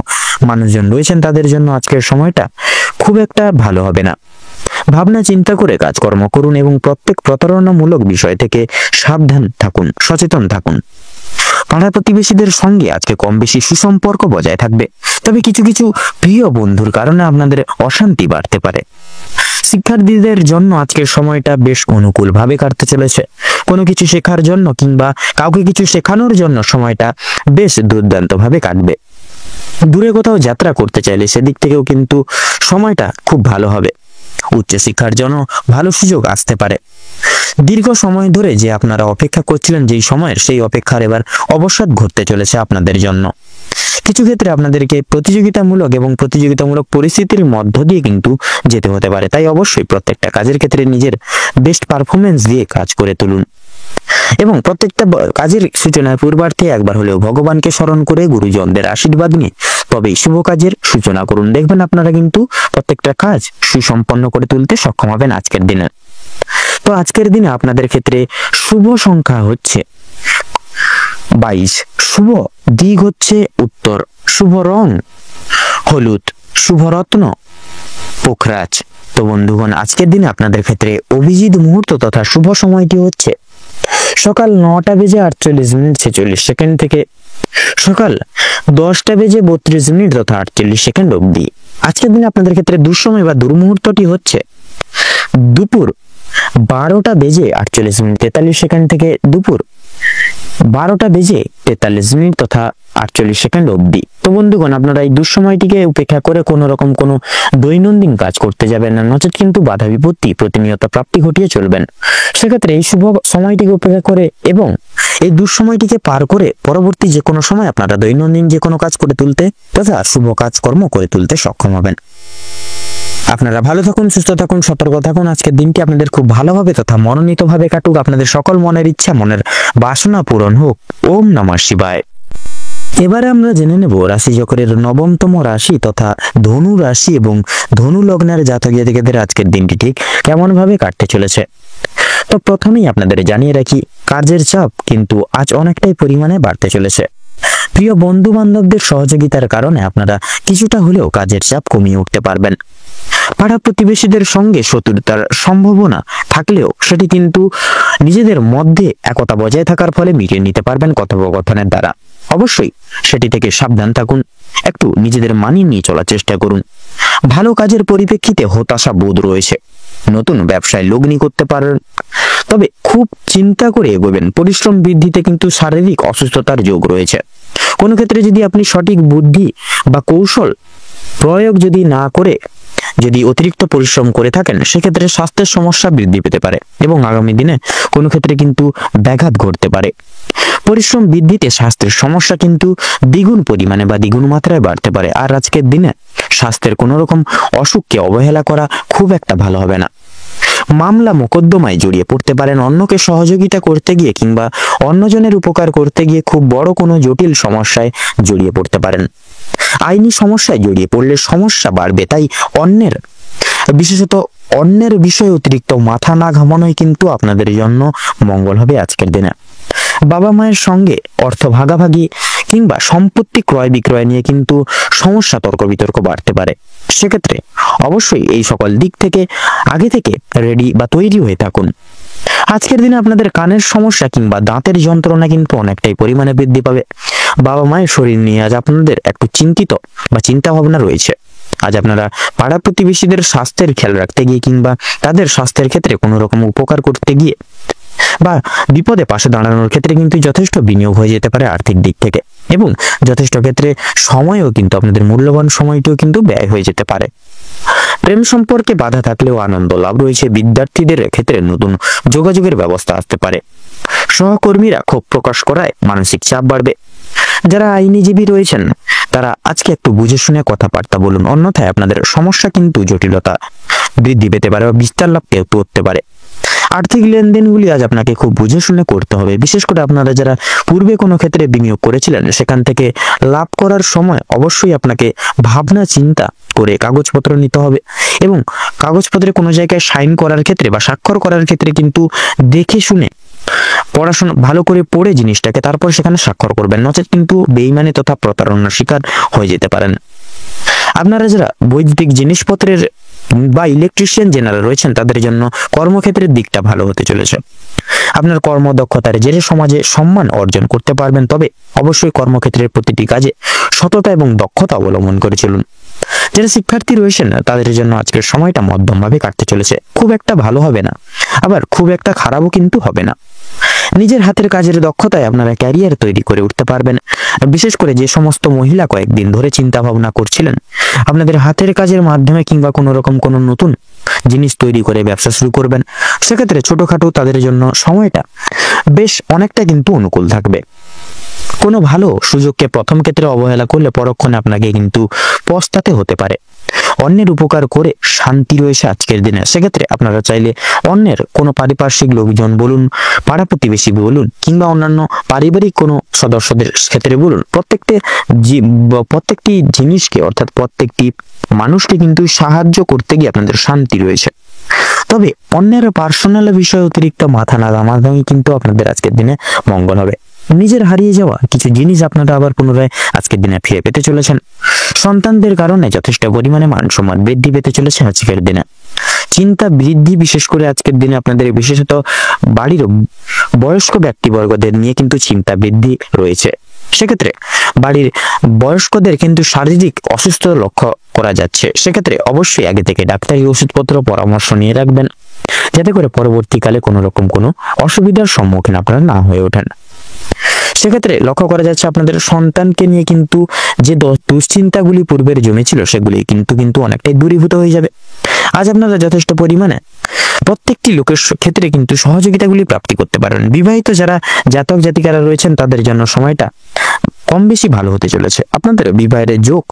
মানুষজন রয়েছেন, তাদের জন্য আজকের সময়টা খুব একটা ভালো হবে না। ভাবনা চিন্তা করে কাজকর্ম করুন এবং প্রত্যেক প্রতারণামূলক বিষয় থেকে সাবধান থাকুন, সচেতন থাকুন। পাড়া প্রতিবেশীদের সঙ্গে আজকে কম বেশি সুসম্পর্ক বজায় থাকবে, তবে কিছু কিছু প্রিয় বন্ধুর কারণে আপনাদের অশান্তি বাড়তে পারে। শিক্ষার্থীদের জন্য আজকের সময়টা বেশ অনুকূল ভাবে কাটতে চলেছে। কোনো কিছু শেখার জন্য কিংবা কাউকে কিছু শেখানোর জন্য সময়টা বেশ দুর্দান্ত ভাবে কাটবে। দূরে কোথাও যাত্রা করতে চাইলে সেদিক থেকেও কিন্তু সময়টা খুব ভালো হবে। উচ্চশিক্ষার জন্য ভালো সুযোগ আসতে পারে। দীর্ঘ সময় ধরে যে আপনারা অপেক্ষা করছিলেন যেই সময়ের, সেই অপেক্ষার এবার অবসাদ ঘটতে চলেছে আপনাদের জন্য। কিছু ক্ষেত্রে আপনাদেরকে প্রতিযোগিতামূলক পরিস্থিতির মধ্য দিয়ে কিন্তু যেতে হতে পারে। তাই অবশ্যই প্রত্যেকটা কাজের ক্ষেত্রে নিজের বেস্ট পারফরমেন্স দিয়ে কাজ করে তুলুন এবং প্রত্যেকটা কাজের সূচনার পূর্বার্থে একবার হলেও ভগবানকে স্মরণ করে গুরুজনদের আশীর্বাদ নিয়ে তবেই শুভ কাজের সূচনা করুন। দেখবেন আপনারা কিন্তু প্রত্যেকটা কাজ সুসম্পন্ন করে তুলতে সক্ষম হবেন আজকের দিনে। তো আজকের দিনে আপনাদের ক্ষেত্রে শুভ সংখ্যা হচ্ছে 22, শুভ দিক হচ্ছে উত্তর, শুভ রং হলুদ, শুভ রত্ন পোখরাজ। তো বন্ধুগণ, আজকের দিনে আপনাদের ক্ষেত্রে অভিজিৎ মুহূর্ত তথা শুভ সময়টি হচ্ছে সকাল 9:48 থেকে সকাল 10:32 তথা 48 অবধি। আজকের দিনে আপনাদের ক্ষেত্রে দুঃসময় বা দুর্মুহূর্তটি হচ্ছে দুপুর 12:48 থেকে দুপুর 12:43 তথা 48 অবধি। তো বন্ধুগণ, আপনারা এই দুঃসময়টিকে উপেক্ষা করে কোনো রকম কোনো দৈনন্দিন কাজ করতে যাবেন না, নচেত কিন্তু বাধা বিপত্তি প্রতিনিয়ত প্রাপ্তি ঘটিয়ে চলবেন। সেক্ষেত্রে এই শুভ সময়টিকে উপেক্ষা করে এবং এই দুঃসময়টিকে পার করে পরবর্তী যে কোনো সময় আপনারা দৈনন্দিন যে কোনো কাজ করে তুলতে তথা শুভ কাজকর্ম করে তুলতে সক্ষম হবেন। আপনারা ভালো থাকুন, সুস্থ থাকুন, সতর্ক থাকুন। আজকের দিনটি আপনাদের খুব ভালোভাবে তথা মনোনীতভাবে কাটুক। আপনাদের সকল মনের ইচ্ছা, মনের বাসনা পূরণ হোক। ওম নমঃ শিবায়। এবারে আমরা জেনে নেব রাশি চক্রের 9তম রাশি তথা ধনু রাশি এবং ধনু লগ্নের জাতক জাতিকাদের আজকের দিনটি ঠিক কেমন ভাবে কাটতে চলেছে। তো প্রথমেই আপনাদের জানিয়ে রাখি, কাজের চাপ কিন্তু আজ অনেকটাই পরিমাণে বাড়তে চলেছে। প্রিয় বন্ধু বান্ধবদের সহযোগিতার কারণে আপনারা কিছুটা হলেও কাজের চাপ কমিয়ে উঠতে পারবেন। পাড়া প্রতিবেশীদের সঙ্গে শত্রুতার সম্ভাবনা থাকলেও সেটি কিন্তু নিজেদের মধ্যে একতা বজায় থাকার ফলে মিটিয়ে নিতে পারবেন কথোপকথনের দ্বারা। অবশ্যই সেটি থেকে সাবধান থাকুন, একটু নিজেদের মানিয়ে নিয়ে চলার চেষ্টা করুন। ভালো কাজের পরিপ্রেক্ষিতে হতাশা বোধ রয়েছে। নতুন ব্যবসায় লগ্নি করতে পারেন, তবে খুব চিন্তা করে এগোবেন। পরিশ্রম বৃদ্ধিতে কিন্তু শারীরিক অসুস্থতার যোগ রয়েছে। কোনো ক্ষেত্রে যদি আপনি সঠিক বুদ্ধি বা কৌশল প্রয়োগ যদি না করে যদি অতিরিক্ত পরিশ্রম করে থাকেন, সেক্ষেত্রে স্বাস্থ্যের সমস্যা বৃদ্ধি পেতে পারে এবং আগামী দিনে কোনো ক্ষেত্রে কিন্তু ব্যাঘাত ঘটতে পারে। পরিশ্রম বৃদ্ধিতে স্বাস্থ্যের সমস্যা কিন্তু দ্বিগুণ পরিমাণে বা দ্বিগুণ মাত্রায় বাড়তে পারে। আর আজকের দিনে স্বাস্থ্যের কোনো রকম অসুখকে অবহেলা করা খুব একটা ভালো হবে না। মামলা মোকদ্দমায় জড়িয়ে পড়তে পারেন। অন্যকে সহযোগিতা করতে গিয়ে কিংবা অন্যজনের উপকার করতে গিয়ে খুব বড় কোনো জটিল সমস্যায় জড়িয়ে পড়তে পারেন। আইনি সমস্যায় জড়িয়ে পড়লে সমস্যা বাড়বে, তাই বিশেষত অন্যের বিষয়ে অতিরিক্ত মাথা না ঘামানোই কিন্তু আপনাদের জন্য মঙ্গল হবে আজকের দিনে। বাবা মায়ের সঙ্গে অর্থ ভাগাভাগি কিংবা সম্পত্তি ক্রয় বিক্রয় নিয়ে কিন্তু সমস্যা, তর্ক বিতর্ক বাড়তে পারে। সেক্ষেত্রে অবশ্যই এই সকল দিক থেকে আগে থেকে রেডি বা তৈরি হয়ে থাকুন। আজকের দিনে আপনাদের কানের সমস্যা কিংবা দাঁতের যন্ত্রণা কিন্তু অনেকটাই পরিমাণে বৃদ্ধি পাবে। বাবা মায়ের শরীর নিয়ে আজ আপনাদের একটু চিন্তিত বা চিন্তা ভাবনা রয়েছে। আজ আপনারা পাড়া প্রতিবেশীদের স্বাস্থ্যের খেয়াল রাখতে গিয়ে কিংবা তাদের স্বাস্থ্যের ক্ষেত্রে কোনো রকম উপকার করতে গিয়ে বা বিপদে পাশে দাঁড়ানোর ক্ষেত্রে কিন্তু যথেষ্ট বিনিয়োগ হয়ে যেতে পারে আর্থিক দিক থেকে, এবং যথেষ্ট ক্ষেত্রে সময়ও কিন্তু আপনাদের মূল্যবান সময়টিও কিন্তু ব্যয় হয়ে যেতে পারে। প্রেম সম্পর্কে বাধা থাকলেও আনন্দ লাভ রয়েছে। বিদ্যার্থীদের ক্ষেত্রে নতুন যোগাযোগের ব্যবস্থা আসতে পারে। সহকর্মীরা ক্ষোভ প্রকাশ করায় মানসিক চাপ বাড়বে। যারা আইনজীবী রয়েছেন তারা আজকে একটু বুঝে শুনে কথাবার্তা বলুন, অন্যথায় আপনাদের সমস্যা কিন্তু জটিলতা বৃদ্ধি পেতে পারে বা বিস্তার লাভ করতে পারে। আর্থিক লেনদেনগুলি আজ আপনাকে খুব বুঝে শুনে করতে হবে। বিশেষ করে আপনারা যারা পূর্বে কোনো ক্ষেত্রে বিনিয়োগ করেছিলেন, সেখান থেকে লাভ করার সময় অবশ্যই আপনাকে ভাবনা চিন্তা করে কাগজপত্র নিতে হবে, এবং কাগজপত্রে কোনো জায়গায় সাইন করার ক্ষেত্রে বা স্বাক্ষর করার ক্ষেত্রে কিন্তু দেখে শুনে পড়াশোনা ভালো করে পড়ে জিনিসটাকে তারপর সেখানে স্বাক্ষর করবেন, নচেত কিন্তু বেইমানি তথা প্রতারণার শিকার হয়ে যেতে পারেন। আপনারা যারা বৈদ্যুতিক জিনিসপত্রের বা ইলেকট্রিশিয়ান যারা রয়েছেন, তাদের জন্য কর্মক্ষেত্রের দিকটা ভালো হতে চলেছে। আপনার কর্মদক্ষতার জেরে সমাজে সম্মান অর্জন করতে পারবেন, তবে অবশ্যই কর্মক্ষেত্রের প্রতিটি কাজে সততা এবং দক্ষতা অবলম্বন করে চলুন। যারা শিক্ষার্থী রয়েছেন তাদের জন্য আজকের সময়টা মধ্যমভাবে কাটতে চলেছে। খুব একটা ভালো হবে না, আবার খুব একটা খারাপও কিন্তু হবে না। নিজের হাতের কাজের দক্ষতায় আপনারা ক্যারিয়ার তৈরি করে উঠতে পারবেন। বিশেষ করে যে সমস্ত মহিলা কয়েকদিন ধরে চিন্তা ভাবনা করছিলেন আপনাদের হাতের কাজের মাধ্যমে কিংবা কোনো রকম কোনো নতুন জিনিস তৈরি করে ব্যবসা শুরু করবেন, সেক্ষেত্রে ছোটখাটো তাদের জন্য সময়টা বেশ অনেকটা কিন্তু অনুকূল থাকবে। কোনো ভালো সুযোগকে প্রথম ক্ষেত্রে অবহেলা করলে পরক্ষণে আপনাকে কিন্তু পস্তাতে হতে পারে। অন্যের উপকার করে শান্তি রয়েছে আজকের দিনে। সেক্ষেত্রে আপনারা চাইলে অন্যের কোনো পারিপার্শ্বিক লোকজন বলুন, পাড়া প্রতিবেশী বলুন, কিংবা অন্যান্য পারিবারিক কোনো সদস্যদের ক্ষেত্রে বলুন, প্রত্যেকটি জিনিসকে অর্থাৎ প্রত্যেকটি মানুষকে কিন্তু সাহায্য করতে গিয়ে আপনাদের শান্তি রয়েছে। তবে অন্যের পার্সোনাল বিষয়ে অতিরিক্ত মাথা না ঘামানোই কিন্তু আপনাদের আজকের দিনে মঙ্গল হবে। নিজের হারিয়ে যাওয়া কিছু জিনিস আপনারা আবার পুনরায় আজকের দিনে ফিরে পেতে চলেছেন। সন্তানদের কারণে যথেষ্ট পরিমাণে মান সম্মান বৃদ্ধি পেতে চলেছে আজকের দিনে। চিন্তা বৃদ্ধি বিশেষ করে আজকের দিনে আপনাদের বিশেষত বাড়ির বয়স্ক ব্যক্তিবর্গদের নিয়ে কিন্তু চিন্তা বৃদ্ধি রয়েছে। সেক্ষেত্রে বাড়ির বয়স্কদের কিন্তু শারীরিক অসুস্থতা লক্ষ্য করা যাচ্ছে। সেক্ষেত্রে অবশ্যই আগে থেকে ডাক্তারি ওষুধপত্র পরামর্শ নিয়ে রাখবেন, যাতে করে পরবর্তীকালে কোনো রকম কোনো অসুবিধার সম্মুখীন আপনারা না হয়ে ওঠেন। সেক্ষেত্রে লক্ষ্য করা যাচ্ছে আপনাদের সন্তানকে নিয়ে কিন্তু যে দুশ্চিন্তাগুলি পূর্বের জমেছিল সেগুলি কিন্তু অনেকটাই দূরীভূত হয়ে যাবে। আজ আপনারা যথেষ্ট পরিমাণে প্রত্যেকটি লোকের ক্ষেত্রে কিন্তু সহযোগিতাগুলি প্রাপ্তি করতে পারেন। বিবাহিত যারা জাতক জাতিকারা রয়েছেন তাদের জন্য সময়টা কম বেশি ভালো হতে চলেছে। আপনাদের বিবাহের যোগ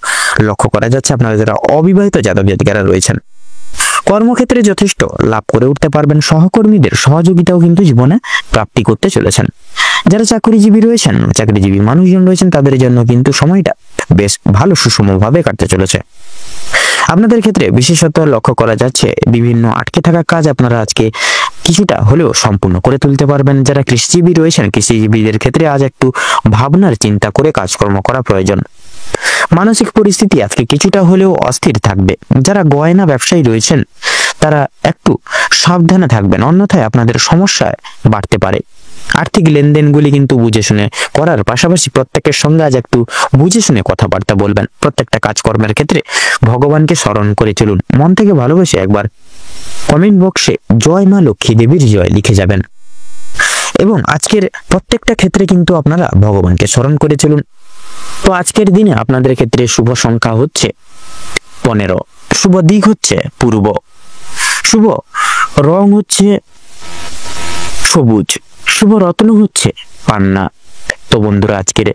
লক্ষ্য করা যাচ্ছে। আপনারা যারা অবিবাহিত জাতক জাতিকারা রয়েছেন কর্মক্ষেত্রে যথেষ্ট লাভ করে উঠতে পারবেন। সহকর্মীদের সহযোগিতাও কিন্তু জীবনে প্রাপ্তি করতে চলেছেন। যারা চাকরিজীবী রয়েছেন, চাকরিজীবী মানুষজন রয়েছেন, তাদের জন্য কিন্তু সময়টা বেশ ভালো সুষমভাবে কাটতে চলেছে। আপনাদের ক্ষেত্রে বিশেষত লক্ষ্য করা যাচ্ছে বিভিন্ন আটকে থাকা কাজ আপনারা আজকে কিছুটা হলেও সম্পূর্ণ করে তুলতে পারবেন। যারা কৃষিজীবী রয়েছেন, কৃষিজীবীদের ক্ষেত্রে আজ একটু ভাবনার চিন্তা করে কাজকর্ম করা প্রয়োজন। মানসিক পরিস্থিতি আজকে কিছুটা হলেও অস্থির থাকবে। যারা গয়না ব্যবসায়ী রয়েছেন তারা একটু সাবধানে থাকবেন, অন্যথায় আপনাদের সমস্যায় বাড়তে পারে। আর্থিক লেনদেনগুলি কিন্তু বুঝে শুনে করার পাশাপাশি প্রত্যেকের সঙ্গে আজ একটু বুঝে শুনে কথাবার্তা বলবেন। প্রত্যেকটা কাজকর্মের ক্ষেত্রে ভগবানকে স্মরণ করে চলুন। মন থেকে ভালোবেসে একবার কমেন্ট বক্সে জয় মা লক্ষ্মী দেবীর জয় লিখে যাবেন। এবং আজকের প্রত্যেকটা ক্ষেত্রে কিন্তু আপনারা ভগবানকে স্মরণ করে চলুন। তো আজকের দিনে আপনাদের ক্ষেত্রে শুভ সংখ্যা হচ্ছে 15, শুভ দিক হচ্ছে পূর্ব, শুভ রং হচ্ছে সবুজ, শুভ রত্ন হচ্ছে পান্না। তো বন্ধুরা, আজকের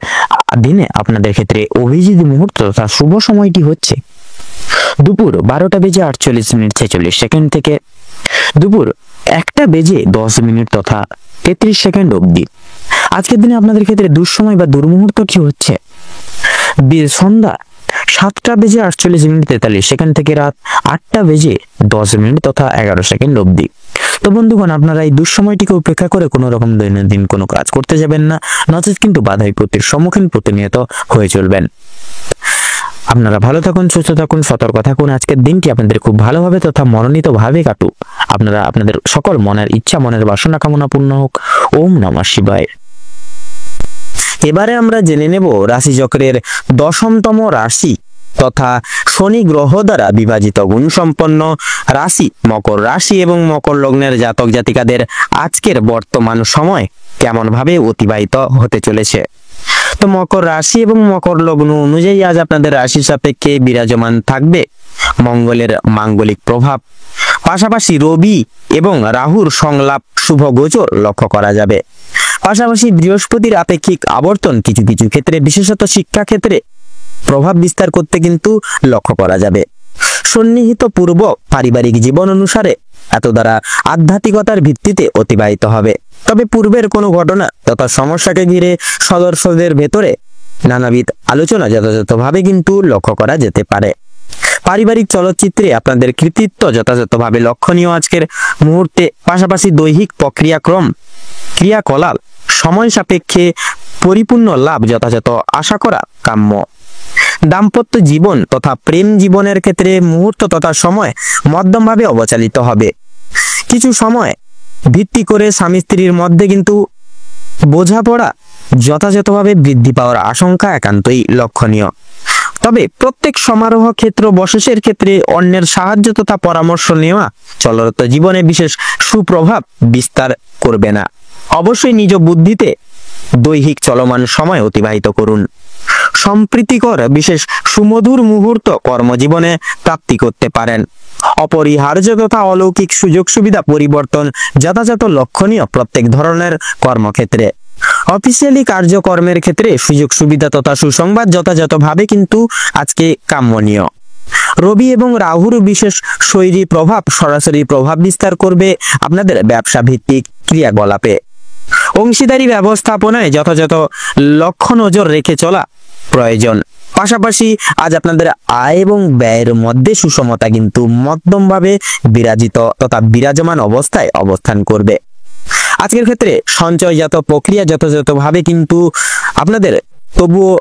দিনে আপনাদের ক্ষেত্রে অভিজিৎ মুহূর্ত তথা শুভ সময়টি হচ্ছে দুপুর 12:48:46 থেকে দুপুর 1:10 তথা 33 সেকেন্ড অবধি। আজকের দিনে আপনাদের ক্ষেত্রে দুঃসময় বা দুর্মুহূর্তটি হচ্ছে সন্ধ্যা 7:48:43 থেকে রাত 8:10 তথা 11 সেকেন্ড অবধি। তো বন্ধুগণ, আপনারা এই দুঃসময়টিকে উপেক্ষা করে কোনো রকম দৈনন্দিন কোনো কাজ করতে যাবেন না, নচেত কিন্তু বাধা বিপত্তির সম্মুখীন প্রতিনিয়ত হয়ে চলবেন। আপনারা ভালো থাকুন, সুস্থ থাকুন, সতর্ক থাকুন। আজকের দিনটি আপনাদের খুব ভালোভাবে তথা মনোনীত ভাবে কাটুক। আপনারা আপনাদের সকল মনের ইচ্ছা, মনের বাসনা কামনা পূর্ণ হোক। ওম নমঃ শিবায়। এবারে আমরা জেনে নেব রাশিচক্রের 10তম রাশি তথা শনি গ্রহ দ্বারা বিভাজিত গুণসম্পন্ন রাশি মকর রাশি এবং মকর লগ্নের জাতক জাতিকাদের আজকের বর্তমান সময় কেমন ভাবে অতিবাহিত হতে চলেছে। তো মকর রাশি এবং মকর লগ্ন অনুযায়ী আজ আপনাদের রাশি সাপেক্ষে বিরাজমান থাকবে মঙ্গলের মাঙ্গলিক প্রভাব, পাশাপাশি রবি এবং রাহুর সংলাপ শুভ গোচর লক্ষ্য করা যাবে। পাশাপাশি বৃহস্পতির আপেক্ষিক আবর্তন কিছু কিছু ক্ষেত্রে, বিশেষত শিক্ষা ক্ষেত্রে প্রভাব বিস্তার করতে কিন্তু লক্ষ্য করা যাবে। সন্নিহিত পূর্ব পারিবারিক জীবন অনুসারে এত দ্বারা আধ্যাত্মিকতার ভিত্তিতে অতিবাহিত হবে। তবে পূর্বের কোনো ঘটনা তথা সমস্যাকে ঘিরে সদস্যদের ভেতরে নানাবিধ আলোচনা যথাযথভাবে কিন্তু লক্ষ্য করা যেতে পারে। পারিবারিক চলচ্চিত্রে আপনাদের কৃতিত্ব যথাযথভাবে লক্ষণীয় আজকের মুহূর্তে। পাশাপাশি দৈহিক ক্রিয়াকলাপ সময় সাপেক্ষে পরিপূর্ণ লাভ যথাযথ আশা করা কাম্য। দাম্পত্য জীবন তথা প্রেম জীবনের ক্ষেত্রে মুহূর্ত তথা সময় মধ্যমভাবে অবচালিত হবে। কিছু সময় ভিত্তি করে স্বামী স্ত্রীর মধ্যে কিন্তু বোঝাপড়া যথাযথভাবে বৃদ্ধি পাওয়ার আশঙ্কা একান্তই লক্ষণীয়। তবে প্রত্যেক সমারোহ ক্ষেত্র বশেষের ক্ষেত্রে অন্যের সাহায্য তথা পরামর্শ নেওয়া চলরত জীবনে বিশেষ সুপ্রভাব বিস্তার করবে না। অবশ্যই নিজ বুদ্ধিতে দৈহিক চলমান সময় অতিবাহিত করুন। সম্প্রীতিকর বিশেষ সুমধুর মুহূর্ত কর্মজীবনে প্রাপ্তি করতে পারেন। অপরিহার্য তথা অলৌকিক সুযোগ সুবিধা পরিবর্তন যথাযথ লক্ষণীয় প্রত্যেক ধরনের কর্মক্ষেত্রে। অফিসিয়ালি কার্যকর্মের ক্ষেত্রে সুযোগ সুবিধা তথা সুসংবাদ যথাযথভাবে কিন্তু আজকে কাম্যনীয়। রবি এবং রাহুর বিশেষ শৈলী প্রভাব সরাসরি প্রভাব বিস্তার করবে আপনাদের ব্যবসা ভিত্তিক ক্রিয়াকলাপে। অংশীদারি ব্যবস্থাপনায় যথাযথ লক্ষ্য নজর রেখে চলা প্রয়োজন। পাশাপাশি আজ আপনাদের আয় এবং ব্যয়ের মধ্যে সুষমতা কিন্তু মধ্যমভাবে বিরাজিত তথা বিরাজমান অবস্থায় অবস্থান করবে। আজকের ক্ষেত্রে সঞ্চয়জাত প্রক্রিয়া যথাযথভাবে কিন্তু আপনাদের তবুও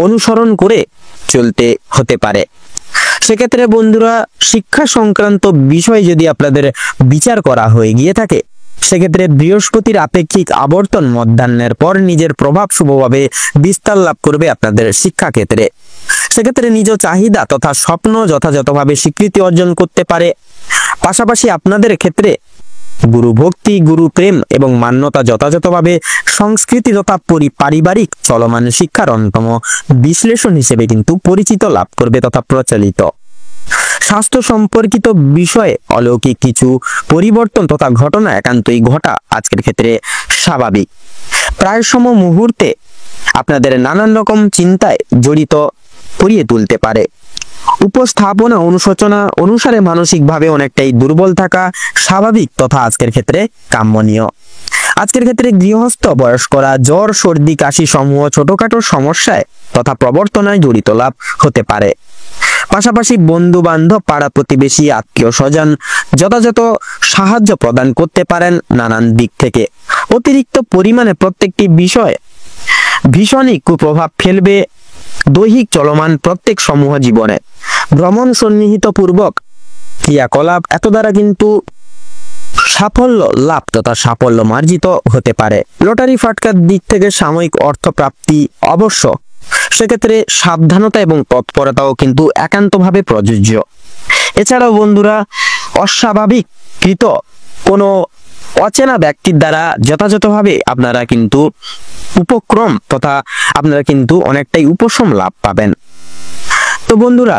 অনুসরণ করে চলতে হতে পারে। সেক্ষেত্রে বন্ধুরা, শিক্ষা সংক্রান্ত বিষয় যদি আপনাদের বিচার করা হয়ে গিয়ে থাকে, সেক্ষেত্রে বৃহস্পতির আপেক্ষিক আবর্তন মধ্যাহ্নের পর নিজের প্রভাব শুভভাবে বিস্তার লাভ করবে আপনাদের শিক্ষা ক্ষেত্রে। সেক্ষেত্রে নিজ চাহিদা তথা স্বপ্ন যথাযথভাবে স্বীকৃতি অর্জন করতে পারে। পাশাপাশি আপনাদের ক্ষেত্রে গুরু ভক্তি, গুরু প্রেম এবং মান্যতা যথাযথভাবে সংস্কৃতি তথা পারিবারিক চলমান শিক্ষার অন্যতম বিশ্লেষণ হিসেবে কিন্তু পরিচিত লাভ করবে তথা প্রচলিত। স্বাস্থ্য সম্পর্কিত বিষয়ে অলৌকিক কিছু পরিবর্তন তথা ঘটনা একান্তই ঘটা আজকের ক্ষেত্রে স্বাভাবিক। প্রায় সম মুহূর্তে আপনাদের নানান রকম চিন্তায় জড়িত করিয়ে তুলতে পারে। উপস্থাপনা অনুশোচনা অনুসারে মানসিকভাবে অনেকটাই দুর্বল থাকা স্বাভাবিক তথা আজকের ক্ষেত্রে কাম্যনীয়। আজকের ক্ষেত্রে গৃহস্থ বয়স্করা জ্বর, সর্দি, কাশি সমূহ ছোটখাটো সমস্যায় তথা প্রবর্তনায় জড়িত লাভ হতে পারে। পাশাপাশি বন্ধু বান্ধব, পাড়া প্রতিবেশী, আত্মীয় স্বজন যথাযথ সাহায্য প্রদান করতে পারেন নানান দিক থেকে। অতিরিক্ত পরিমাণে প্রত্যেকটি বিষয় ভীষণই কুপ্রভাব ফেলবে দৈহিক চলমান প্রত্যেক সমূহ জীবনে। ভ্রমণ সন্নিহিত পূর্বক ক্রিয়াকলাপ এত দ্বারা কিন্তু সাফল্য লাভ তথা সাফল্য মার্জিত হতে পারে। লটারি ফাটকার দিক থেকে সাময়িক অর্থ প্রাপ্তি অবশ্য, সেক্ষেত্রে সাবধানতা এবং তৎপরতাও কিন্তু একান্তভাবে প্রযোজ্য। এছাড়াও বন্ধুরা, অস্বাভাবিককৃত কোনো অচেনা ব্যক্তির দ্বারা যথাযথভাবে আপনারা কিন্তু উপক্রম তথা আপনারা কিন্তু অনেকটাই উপশম লাভ পাবেন। তো বন্ধুরা,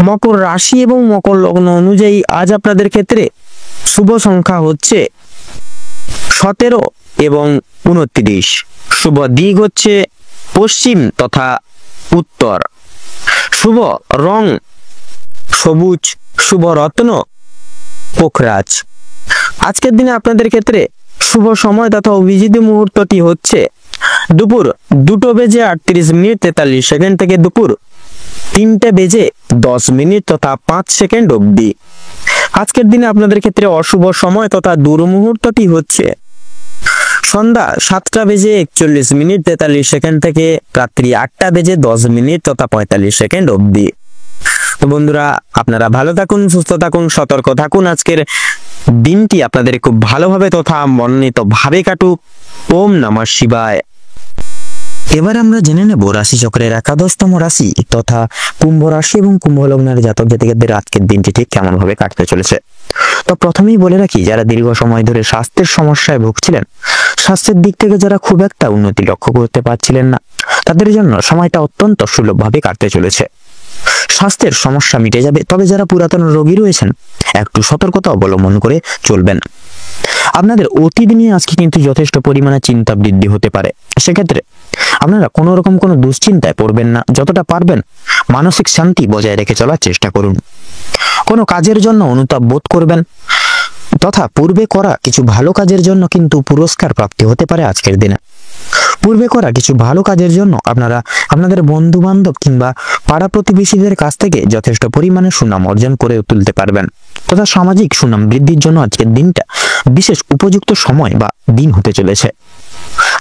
মকর রাশি এবং মকর লগ্ন অনুযায়ী আজ আপনাদের ক্ষেত্রে শুভ সংখ্যা হচ্ছে 17 এবং 29। শুভ দিক হচ্ছে পশ্চিম তথা উত্তর। শুভ রং সবুজ। শুভ রত্ন পোখরাজ। আজকের দিনে আপনাদের ক্ষেত্রে শুভ সময় তথা অভিজিৎ মুহূর্তটি হচ্ছে দুপুর 2:38:43 থেকে দুপুর 3:10 তথা 5 সেকেন্ড অবধি। আজকের দিনে আপনাদের ক্ষেত্রে অশুভ সময় তথা দুর্মুহূর্তটি হচ্ছে সন্ধ্যা 7:41:43 থেকে রাত্রি 8:10 তথা 45 সেকেন্ড অবধি। তো বন্ধুরা, আপনারা ভালো থাকুন, সুস্থ থাকুন, সতর্ক থাকুন। আজকের দিনটি আপনাদের খুব ভালোভাবে তথা মনোনীত ভাবে কাটুক। ওম নমঃ শিবায়। এবার আমরা জেনে নেব রাশি চক্রের একাদশতম রাশি তথা কুম্ভ রাশি এবং কুম্ভ লগ্নের জাতক জাতিকাদের আজকের দিনটি ঠিক কেমন ভাবে কাটতে চলেছে। তো প্রথমেই বলে রাখি, যারা দীর্ঘ সময় ধরে স্বাস্থ্যের সমস্যায় ভুগছিলেন, স্বাস্থ্যের দিক থেকে যারা খুব একটা উন্নতি লক্ষ্য করতে পারছিলেন না, তাদের জন্য সময়টা অত্যন্ত সুলভভাবে কাটতে চলেছে। স্বাস্থ্যের সমস্যা মিটে যাবে, তবে যারা পুরাতন রোগী রয়েছেন একটু সতর্কতা অবলম্বন করে চলবেন। আপনাদের অতীত নিয়ে আজকে কিন্তু যথেষ্ট পরিমাণে চিন্তা বৃদ্ধি হতে পারে। সেক্ষেত্রে আপনারা কোনো রকম কোনো দুশ্চিন্তায় পড়বেন না। যতটা পারবেন মানসিক শান্তি বজায় রেখে চলার চেষ্টা করুন। কোনো কাজের জন্য অনুতাপ বোধ করবেন তথা পূর্বে করা কিছু ভালো কাজের জন্য কিন্তু পুরস্কার প্রাপ্তি হতে পারে আজকের দিনে। পূর্বে করা কিছু ভালো কাজের জন্য আপনারা আপনাদের বন্ধু বান্ধব কিংবা পাড়া প্রতিবেশীদের কাছ থেকে যথেষ্ট পরিমাণে সুনাম অর্জন করে তুলতে পারবেন তথা সামাজিক সুনাম বৃদ্ধির জন্য আজকের দিনটা বিশেষ উপযুক্ত সময় বা দিন হতে চলেছে।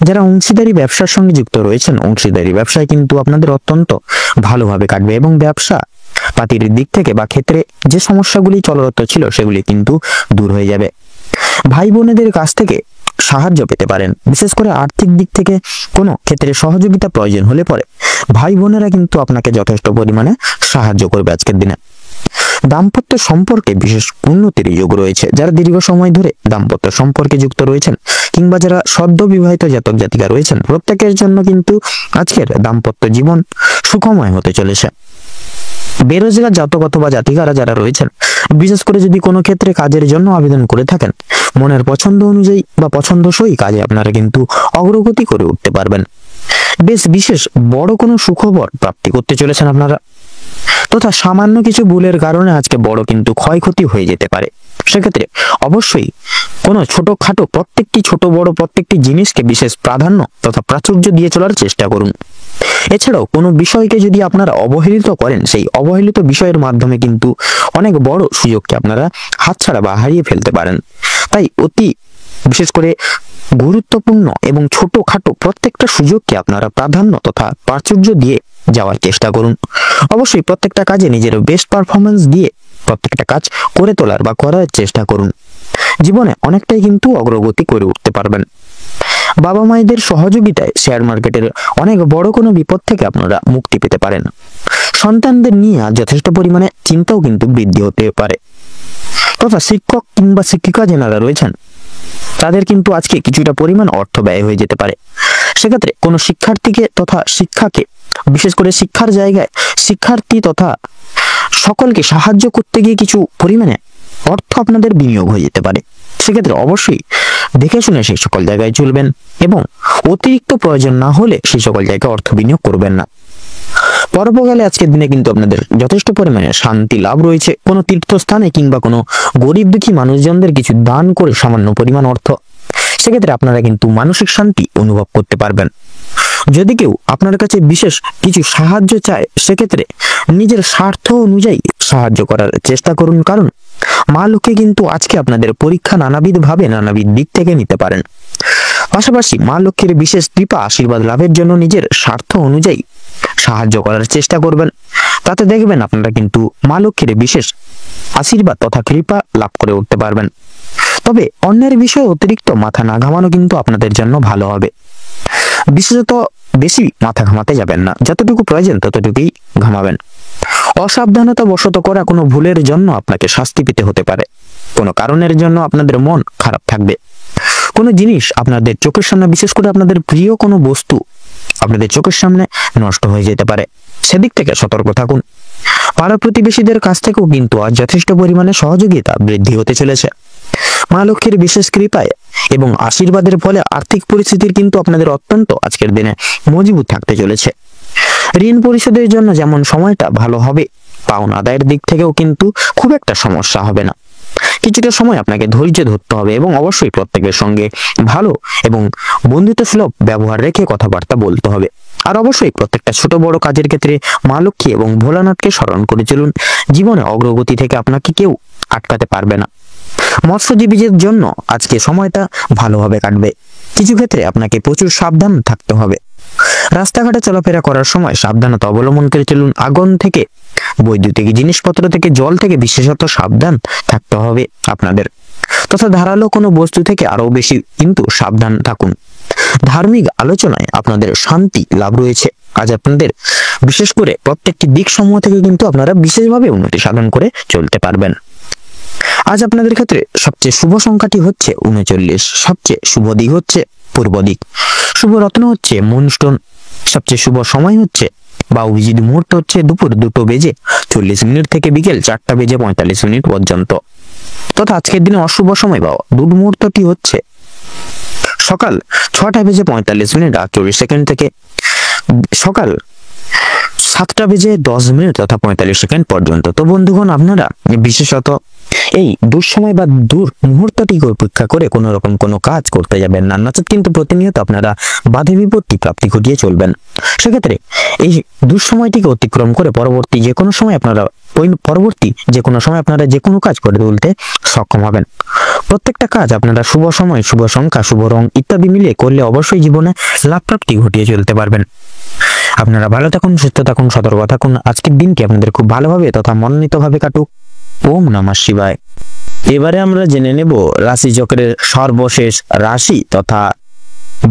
যারা অংশীদারি ব্যবসার সঙ্গে যুক্ত রয়েছেন, অংশীদারি ব্যবসায় কিন্তু আপনাদের অত্যন্ত ভালোভাবে কাটবে এবং ব্যবসা পাতির দিক থেকে বা ক্ষেত্রে যে সমস্যাগুলি চলরত ছিল সেগুলি কিন্তু দূর হয়ে যাবে। ভাই বোনেদের কাছ থেকে সাহায্য পেতে পারেন। বিশেষ করে আর্থিক দিক থেকে কোনো ক্ষেত্রে সহযোগিতা প্রয়োজন হলে পরে ভাই বোনেরা কিন্তু আপনাকে যথেষ্ট পরিমাণে সাহায্য করবে আজকের দিনে। দাম্পত্য সম্পর্কে বিশেষ উন্নতির যোগ রয়েছে। যারা দীর্ঘ সময় ধরে দাম্পত্য সম্পর্কে যুক্ত রয়েছেন কিংবা যারা সদ্য বিবাহিত জাতক জাতিকা রয়েছেন, প্রত্যেকের জন্য কিন্তু আজকের দাম্পত্য জীবন সুখময় হতে চলেছে। বেরোজগার জাতক অথবা জাতিকারা যারা রয়েছেন, বিশেষ করে যদি কোনো ক্ষেত্রে কাজের জন্য আবেদন করে থাকেন, মনের পছন্দ অনুযায়ী বা পছন্দসই কাজে আপনারা কিন্তু অগ্রগতি করে উঠতে পারবেন। বেশ বিশেষ বড় কোনো সুখবর প্রাপ্তি করতে চলেছেন আপনারা তথা সামান্য কিছু ভুলের কারণে আজকে বড় কিন্তু ক্ষয়ক্ষতি হয়ে যেতে পারে। সেক্ষেত্রে অবশ্যই কোনো ছোটখাটো প্রত্যেকটি ছোট বড় প্রত্যেকটি জিনিসকে বিশেষ প্রাধান্য তথা প্রাচুর্য দিয়ে চলার চেষ্টা করুন। এছাড়াও কোনো বিষয়কে যদি আপনারা অবহেলিত করেন, সেই অবহেলিত বিষয়ের মাধ্যমে কিন্তু অনেক বড় সুযোগকে আপনারা হাতছাড়া বা হারিয়ে ফেলতে পারেন। তাই অতি বিশেষ করে গুরুত্বপূর্ণ এবং ছোটখাটো প্রত্যেকটা সুযোগকে আপনারা প্রাধান্য তথা প্রাচুর্য দিয়ে যাওয়ার চেষ্টা করুন। অবশ্যই প্রত্যেকটা কাজে নিজের বেস্ট পারফরমেন্স দিয়ে প্রত্যেকটা কাজ করে তোলার বা করার চেষ্টা করুন। জীবনে অনেকটাই কিন্তু অগ্রগতি করে উঠতে পারবেন। বাবা মায়েদের সহযোগিতায় শেয়ার মার্কেটের অনেক বড় কোনো বিপদ থেকে আপনারা মুক্তি পেতে পারেন। সন্তানদের নিয়ে যথেষ্ট পরিমাণে চিন্তাও কিন্তু বৃদ্ধি হতে পারে তথা শিক্ষক কিংবা শিক্ষিকা যারা রয়েছেন তাদের কিন্তু আজকে কিছুটা পরিমাণ অর্থ ব্যয় হয়ে যেতে পারে। সেক্ষেত্রে কোনো শিক্ষার্থীকে তথা শিক্ষাকে বিশেষ করে শিক্ষার জায়গায় শিক্ষার্থী তথা সকলকে সাহায্য করতে গিয়ে কিছু পরিমাণে অর্থ আপনাদের বিনিয়োগ হয়ে যেতে পারে। সেক্ষেত্রে অবশ্যই দেখে শুনে সেই সকল জায়গায় চলবেন এবং অতিরিক্ত প্রয়োজন না হলে সেই সকল জায়গায় অর্থ বিনিয়োগ করবেন না। পরবর্তীকালে আজকের দিনে কিন্তু আপনাদের যথেষ্ট পরিমাণে শান্তি লাভ রয়েছে। কোনো তীর্থস্থানে কিংবা কোনো গরিব দুঃখী মানুষজনদের কিছু দান করে সামান্য পরিমাণ অর্থ, সেক্ষেত্রে আপনারা কিন্তু মানসিক শান্তি অনুভব করতে পারবেন। যদি কেউ আপনার কাছে বিশেষ কিছু সাহায্য চায়, সেক্ষেত্রে নিজের স্বার্থ অনুযায়ী সাহায্য করার চেষ্টা করুন, কারণ মা লক্ষ্মী কিন্তু আজকে আপনাদের পরীক্ষা নানাবিধ ভাবে নানাবিধ দিক থেকে নিতে পারেন। পাশাপাশি মা লক্ষ্মীর বিশেষ কৃপা আশীর্বাদ লাভের জন্য নিজের স্বার্থ অনুযায়ী সাহায্য করার চেষ্টা করবেন। তাতে দেখবেন আপনারা কিন্তু মা লক্ষ্মীর বিশেষ আশীর্বাদ তথা কৃপা লাভ করে উঠতে পারবেন। তবে অন্যের বিষয়ে অতিরিক্ত মাথা না ঘামানো কিন্তু আপনাদের জন্য ভালো হবে। বিশেষত বেশি মাথা ঘামাতে যাবেন না, যতটুকু প্রয়োজন ততটুকুই ঘামাবেন। অসাবধানতা বশত করা কোনো ভুলের জন্য আপনাকে শাস্তি পেতে হতে পারে। কোনো কারণের জন্য আপনাদের মন খারাপ থাকবে। কোনো জিনিস আপনাদের চোখের সামনে, বিশেষ করে আপনাদের প্রিয় কোনো বস্তু আপনাদের চোখের সামনে নষ্ট হয়ে যেতে পারে, সেদিক থেকে সতর্ক থাকুন। পাড়া প্রতিবেশীদের কাছ থেকেও কিন্তু আজ যথেষ্ট পরিমাণে সহযোগিতা বৃদ্ধি হতে চলেছে। মা লক্ষ্মীর বিশেষ কৃপায় এবং আশীর্বাদের ফলে আর্থিক পরিস্থিতির কিন্তু আপনাদের অত্যন্ত আজকের দিনে মজবুত থাকতে চলেছে। ঋণ পরিশোধের জন্য যেমন সময়টা ভালো হবে, পাওনা আদায়ের দিক থেকেও কিন্তু খুব একটা সমস্যা হবে না। কিছুটা সময় আপনাকে ধৈর্য ধরতে হবে এবং অবশ্যই প্রত্যেকের সঙ্গে ভালো এবং বন্ধুত্বসুলভ ব্যবহার রেখে কথাবার্তা বলতে হবে। আর অবশ্যই প্রত্যেকটা ছোট বড় কাজের ক্ষেত্রে মা লক্ষ্মী এবং ভোলানাথকে স্মরণ করে চলুন। জীবনে অগ্রগতি থেকে আপনাকে কেউ আটকাতে পারবে না। মৎস্যজীবীদের জন্য আজকে সময়টা ভালোভাবে কাটবে। কিছু ক্ষেত্রে আপনাকে প্রচুর সাবধান থাকতে হবে। রাস্তাঘাটে চলাফেরা করার সময় সাবধানতা অবলম্বন করে চলুন। আগুন থেকে, বৈদ্যুতিক জিনিসপত্র থেকে, জল থেকে বিশেষত সাবধান থাকতে হবে আপনাদের, তথা ধারালো কোনো বস্তু থেকে আরো বেশি কিন্তু সাবধান থাকুন। ধার্মিক আলোচনায় আপনাদের শান্তি লাভ রয়েছে। আজ আপনাদের বিশেষ করে প্রত্যেকটি দিক সমূহ থেকে কিন্তু আপনারা বিশেষভাবে উন্নতি সাধন করে চলতে পারবেন। আজ আপনাদের ক্ষেত্রে সবচেয়ে শুভ সংখ্যাটি হচ্ছে 39, সবচেয়ে শুভ দিক হচ্ছে পূর্ব দিক, শুভ রত্ন হচ্ছে মুনস্টোন, সবচেয়ে শুভ সময় হচ্ছে বা অভিজিৎ মুহূর্ত হচ্ছে দুপুর 2:40 থেকে বিকেল 4:45 পর্যন্ত, তথা আজকের দিনে অশুভ সময় বা দুর্মুহূর্তটি হচ্ছে সকাল 6:45 থেকে সকাল 7:10 তথা 45 পর্যন্ত। তো বন্ধুগণ, আপনারা বিশেষত এই দুঃসময় বা দূর মুহূর্তটিকে উপেক্ষা করে কোনো রকম কোনো কাজ করতে যাবেন না, নচেত কিন্তু প্রতিনিয়ত আপনারা বাধা বিপত্তি প্রাপ্তি ঘটিয়ে চলবেন। সেক্ষেত্রে এই দুঃসময়টিকে অতিক্রম করে পরবর্তী যে কোনো সময় আপনারা যে কোনো কাজ করে তুলতে সক্ষম হবেন। প্রত্যেকটা কাজ আপনারা শুভ সময়, শুভ সংখ্যা, শুভ রং ইত্যাদি মিলিয়ে করলে অবশ্যই জীবনে লাভ প্রাপ্তি ঘটিয়ে চলতে পারবেন। আপনারা ভালো থাকুন, সুস্থ থাকুন, সতর্ক থাকুন। আজকের দিনটি আপনাদের খুব ভালোভাবে তথা মনোনীতভাবে কাটুক। ওম নমঃ শিবায়। এবারে আমরা জেনে নেব রাশিচক্রের সর্বশেষ রাশি তথা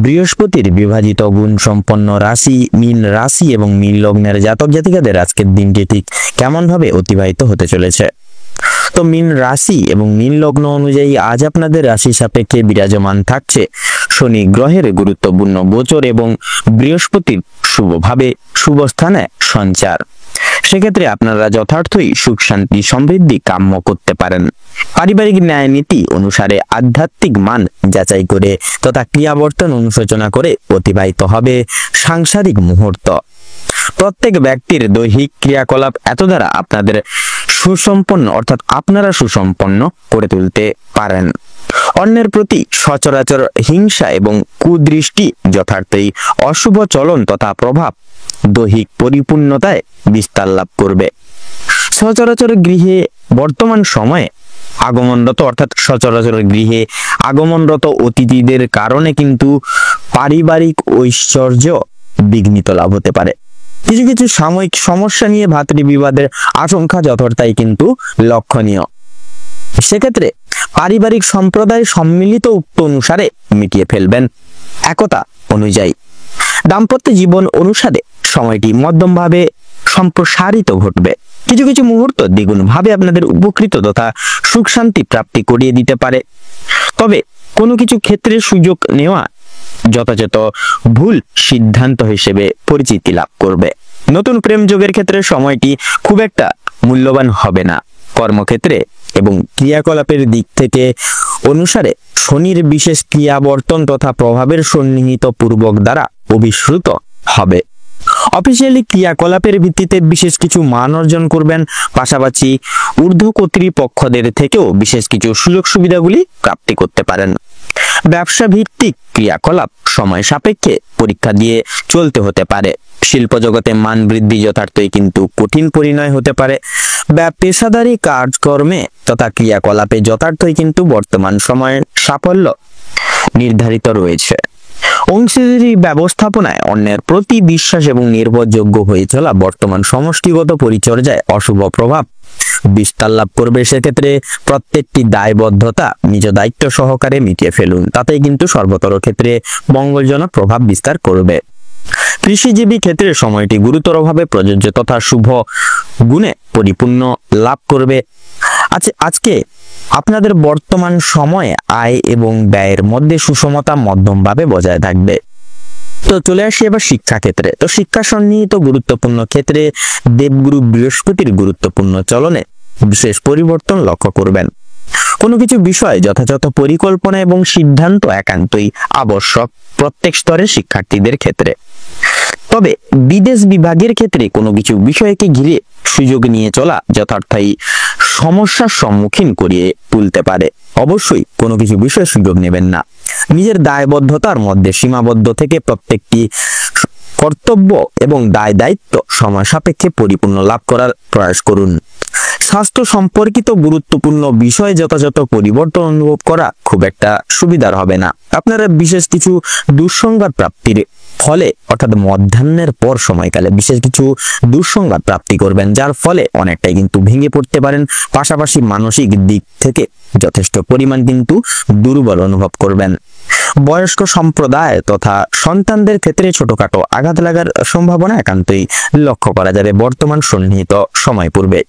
বৃহস্পতির বিভাজিত গুণ সম্পন্ন রাশি মীন রাশি এবং মীন লগ্নের জাতক জাতিকাদের আজকের দিনটি ঠিক কেমন ভাবে অতিবাহিত হতে চলেছে। তো মীন রাশি এবং মীন লগ্ন অনুযায়ী আজ আপনাদের রাশি সাপেক্ষে বিরাজমান থাকছে শনি গ্রহের গুরুত্বপূর্ণ গোচর এবং বৃহস্পতির শুভভাবে শুভ স্থানে সঞ্চার। সেক্ষেত্রে আপনারা যথার্থই সুখ শান্তি সমৃদ্ধি কাম্য করতে পারেন। পারিবারিক ন্যায় নীতি অনুসারে আধ্যাত্মিক মান যাচাই করে তথা ক্রিয়াবর্তন অনুশোচনা করে অতিবাহিত হবে সাংসারিক মুহূর্ত। প্রত্যেক ব্যক্তির দৈহিক ক্রিয়াকলাপ এত দ্বারা আপনাদের আপনারা সুসম্পন্ন করে তুলতে পারেন। অন্যের প্রতি সচরাচর হিংসা এবং কুদৃষ্টি যথার্থই অশুভ চলন তথা প্রভাব দৈহিক পরিপূর্ণতায় বিস্তার লাভ করবে। সচরাচর গৃহে বর্তমান সময়ে সচরাচর গৃহে আগমনরত অতিথিদের কারণে কিন্তু পারিবারিক ঐশ্বর্য বিঘ্নিত লাভ হতে পারে। কিছু কিছু সাময়িক সমস্যা নিয়ে ভাতৃবিবাদের আশঙ্কা যথার্থই কিন্তু লক্ষণীয়। সেক্ষেত্রে পারিবারিক সম্প্রদায় সম্মিলিত উক্ত অনুসারে মিটিয়ে ফেলবেন একতা অনুযায়ী। দাম্পত্য জীবন অনুসারে সময়টি মধ্যমভাবে সম্প্রসারিত ঘটবে। কিছু কিছু মুহূর্ত দ্বিগুণ ভাবে আপনাদের উপকৃত তথা সুখ শান্তি প্রাপ্তি করিয়ে দিতে পারে। তবে কোনো কিছু ক্ষেত্রে সুযোগ নেওয়া যথাযথ ভুল সিদ্ধান্ত হিসেবে পরিচিতি লাভ করবে। নতুন প্রেম যোগের ক্ষেত্রে সময়টি খুব একটা মূল্যবান হবে না। কর্মক্ষেত্রে এবং ক্রিয়াকলাপের দিক থেকে অনুসারে শনির বিশেষ ক্রিয়াবর্তন তথা প্রভাবের সন্নিহিত পূর্বক দ্বারা অভিশ্রুত হবে। অফিসিয়ালি ক্রিয়াকলাপের ভিত্তিতে বিশেষ কিছু মান অর্জন করবেন, পাশাপাশি ঊর্ধ্ব কর্তৃপক্ষদের থেকেও বিশেষ কিছু সুযোগ সুবিধাগুলি প্রাপ্তি করতে পারেন। ব্যবসা ভিত্তিক ক্রিয়াকলাপ সময় সাপেক্ষে পরীক্ষা দিয়ে চলতে হতে পারে। শিল্প জগতে মান বৃদ্ধি যথার্থই কিন্তু কঠিন পরিণয় হতে পারে। পেশাদারি কাজকর্মে তথা ক্রিয়াকলাপে যথার্থই কিন্তু বর্তমান সময়ের সাফল্য নির্ধারিত রয়েছে। অংশীদারি ব্যবস্থাপনায় অন্যের প্রতি বিশ্বাস এবং নির্ভরযোগ্য হয়ে চলা বর্তমান সমষ্টিগত পরিচর্যায় অশুভ প্রভাব বিস্তার লাভ করবে। সেক্ষেত্রে প্রত্যেকটি দায়বদ্ধতা নিজ দায়িত্ব সহকারে মিটিয়ে ফেলুন, তাতেই কিন্তু সর্বতর ক্ষেত্রে মঙ্গলজনক প্রভাব বিস্তার করবে। কৃষিজীবী ক্ষেত্রে সময়টি গুরুতরভাবে প্রযোজ্য তথা শুভ গুণে পরিপূর্ণ লাভ করবে। আজকে আপনাদের বর্তমান সময়ে আয় এবং ব্যয়ের মধ্যে সুষমতা মধ্যমভাবে বজায় থাকবে। তো চলে আসি এবার শিক্ষা ক্ষেত্রে। তো শিক্ষা সন্নিহিত গুরুত্বপূর্ণ ক্ষেত্রে দেবগুরু বৃহস্পতির গুরুত্বপূর্ণ চলনে বিশেষ পরিবর্তন লক্ষ্য করবেন। কোনো কিছু বিষয় যথাযথ পরিকল্পনা এবং সিদ্ধান্ত একান্তই আবশ্যক প্রত্যেক স্তরের শিক্ষার্থীদের ক্ষেত্রে। তবে বিদেশ বিভাগের ক্ষেত্রে কোনো কিছু বিষয়কে ঘিরে সুযোগ নিয়ে চলা যথার্থই সমস্যার সম্মুখীন করিয়ে তুলতে পারে। অবশ্যই কোনো কিছু বিষয়ে সুযোগ নেবেন না। নিজের দায়বদ্ধতার মধ্যে সীমাবদ্ধ থেকে প্রত্যেকটি কর্তব্য এবং দায় দায়িত্ব সময় সাপেক্ষে পরিপূর্ণ লাভ করার প্রয়াস করুন। স্বাস্থ্য সম্পর্কিত গুরুত্বপূর্ণ বিষয়ে যথাযথ পরিবর্তন অনুভব করা খুব একটা সুবিধার হবে না। আপনারা বিশেষ কিছু দুঃসংবাদ প্রাপ্তির ফলে অর্থাৎ মধ্যাহ্নের পর সময়কালে বিশেষ কিছু দুঃসংবাদ প্রাপ্তি করবেন, যার ফলে অনেকটাই কিন্তু ভেঙে পড়তে পারেন। পাশাপাশি মানসিক দিক থেকে যথেষ্ট পরিমাণ কিন্তু দুর্বল অনুভব করবেন। বয়স্ক সম্প্রদায় তথা সন্তানদের ক্ষেত্রে ছোটখাটো আঘাত লাগার সম্ভাবনা একান্তই লক্ষ্য করা যাবে বর্তমান সন্নিহিত সময় পূর্বে।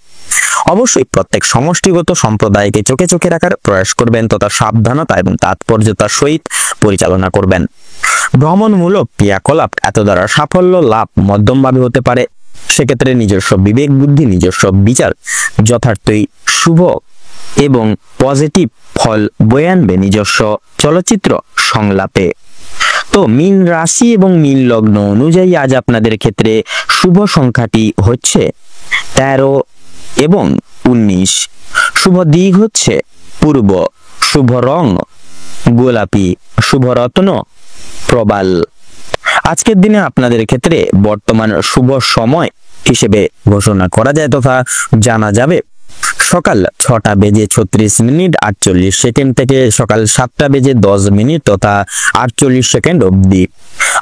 অবশ্যই প্রত্যেক সমষ্টিগত সম্প্রদায়কে চোখে চোখে রাখার প্রয়াস করবেন তথা সাবধানতা এবং তাৎপর্যতার সহিত পরিচালনা করবেন। ভ্রমণমূলক ক্রিয়াকলাপ এত দ্বারা সাফল্য লাভ মধ্যমভাবে হতে পারে। সেক্ষেত্রে নিজস্ব বিবেক বুদ্ধি নিজস্ব বিচার যথার্থই শুভ এবং পজিটিভ ফল বয়ে আনবে নিজস্ব চলচ্চিত্র সংলাপে। তো মীন রাশি এবং মীন লগ্ন অনুযায়ী আজ আপনাদের ক্ষেত্রে শুভ সংখ্যাটি হচ্ছে 13 এবং 19। শুভ দিক হচ্ছে পূর্ব, শুভ রং গোলাপি, শুভ রত্ন প্রবাল। আজকের দিনে আপনাদের ক্ষেত্রে বর্তমান শুভ সময় হিসেবে ঘোষণা করা যায় তথা জানা যাবে সকাল 6টা বেজে 36 মিনিট 48 সেকেন্ড থেকে সকাল 7টা বেজে 10 মিনিট তথা 48 সেকেন্ড অবধি।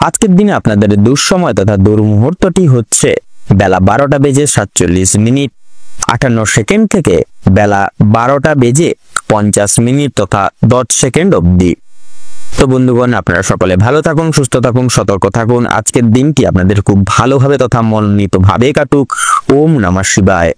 আজকের দিনে আপনাদের দুঃসময় তথা দুর্মুহূর্তটি হচ্ছে বেলা 12টা বেজে 47 মিনিট 58 সেকেন্ড থেকে বেলা 12টা বেজে 50 মিনিট তথা 10 সেকেন্ড অবধি। তো বন্ধুগণ, আপনারা সকলে ভালো থাকুন, সুস্থ থাকুন, সতর্ক থাকুন। আজকের দিনটি আপনাদের খুব ভালোভাবে তথা মনোনীতভাবে কাটুক। ওম নমঃ শিবায়।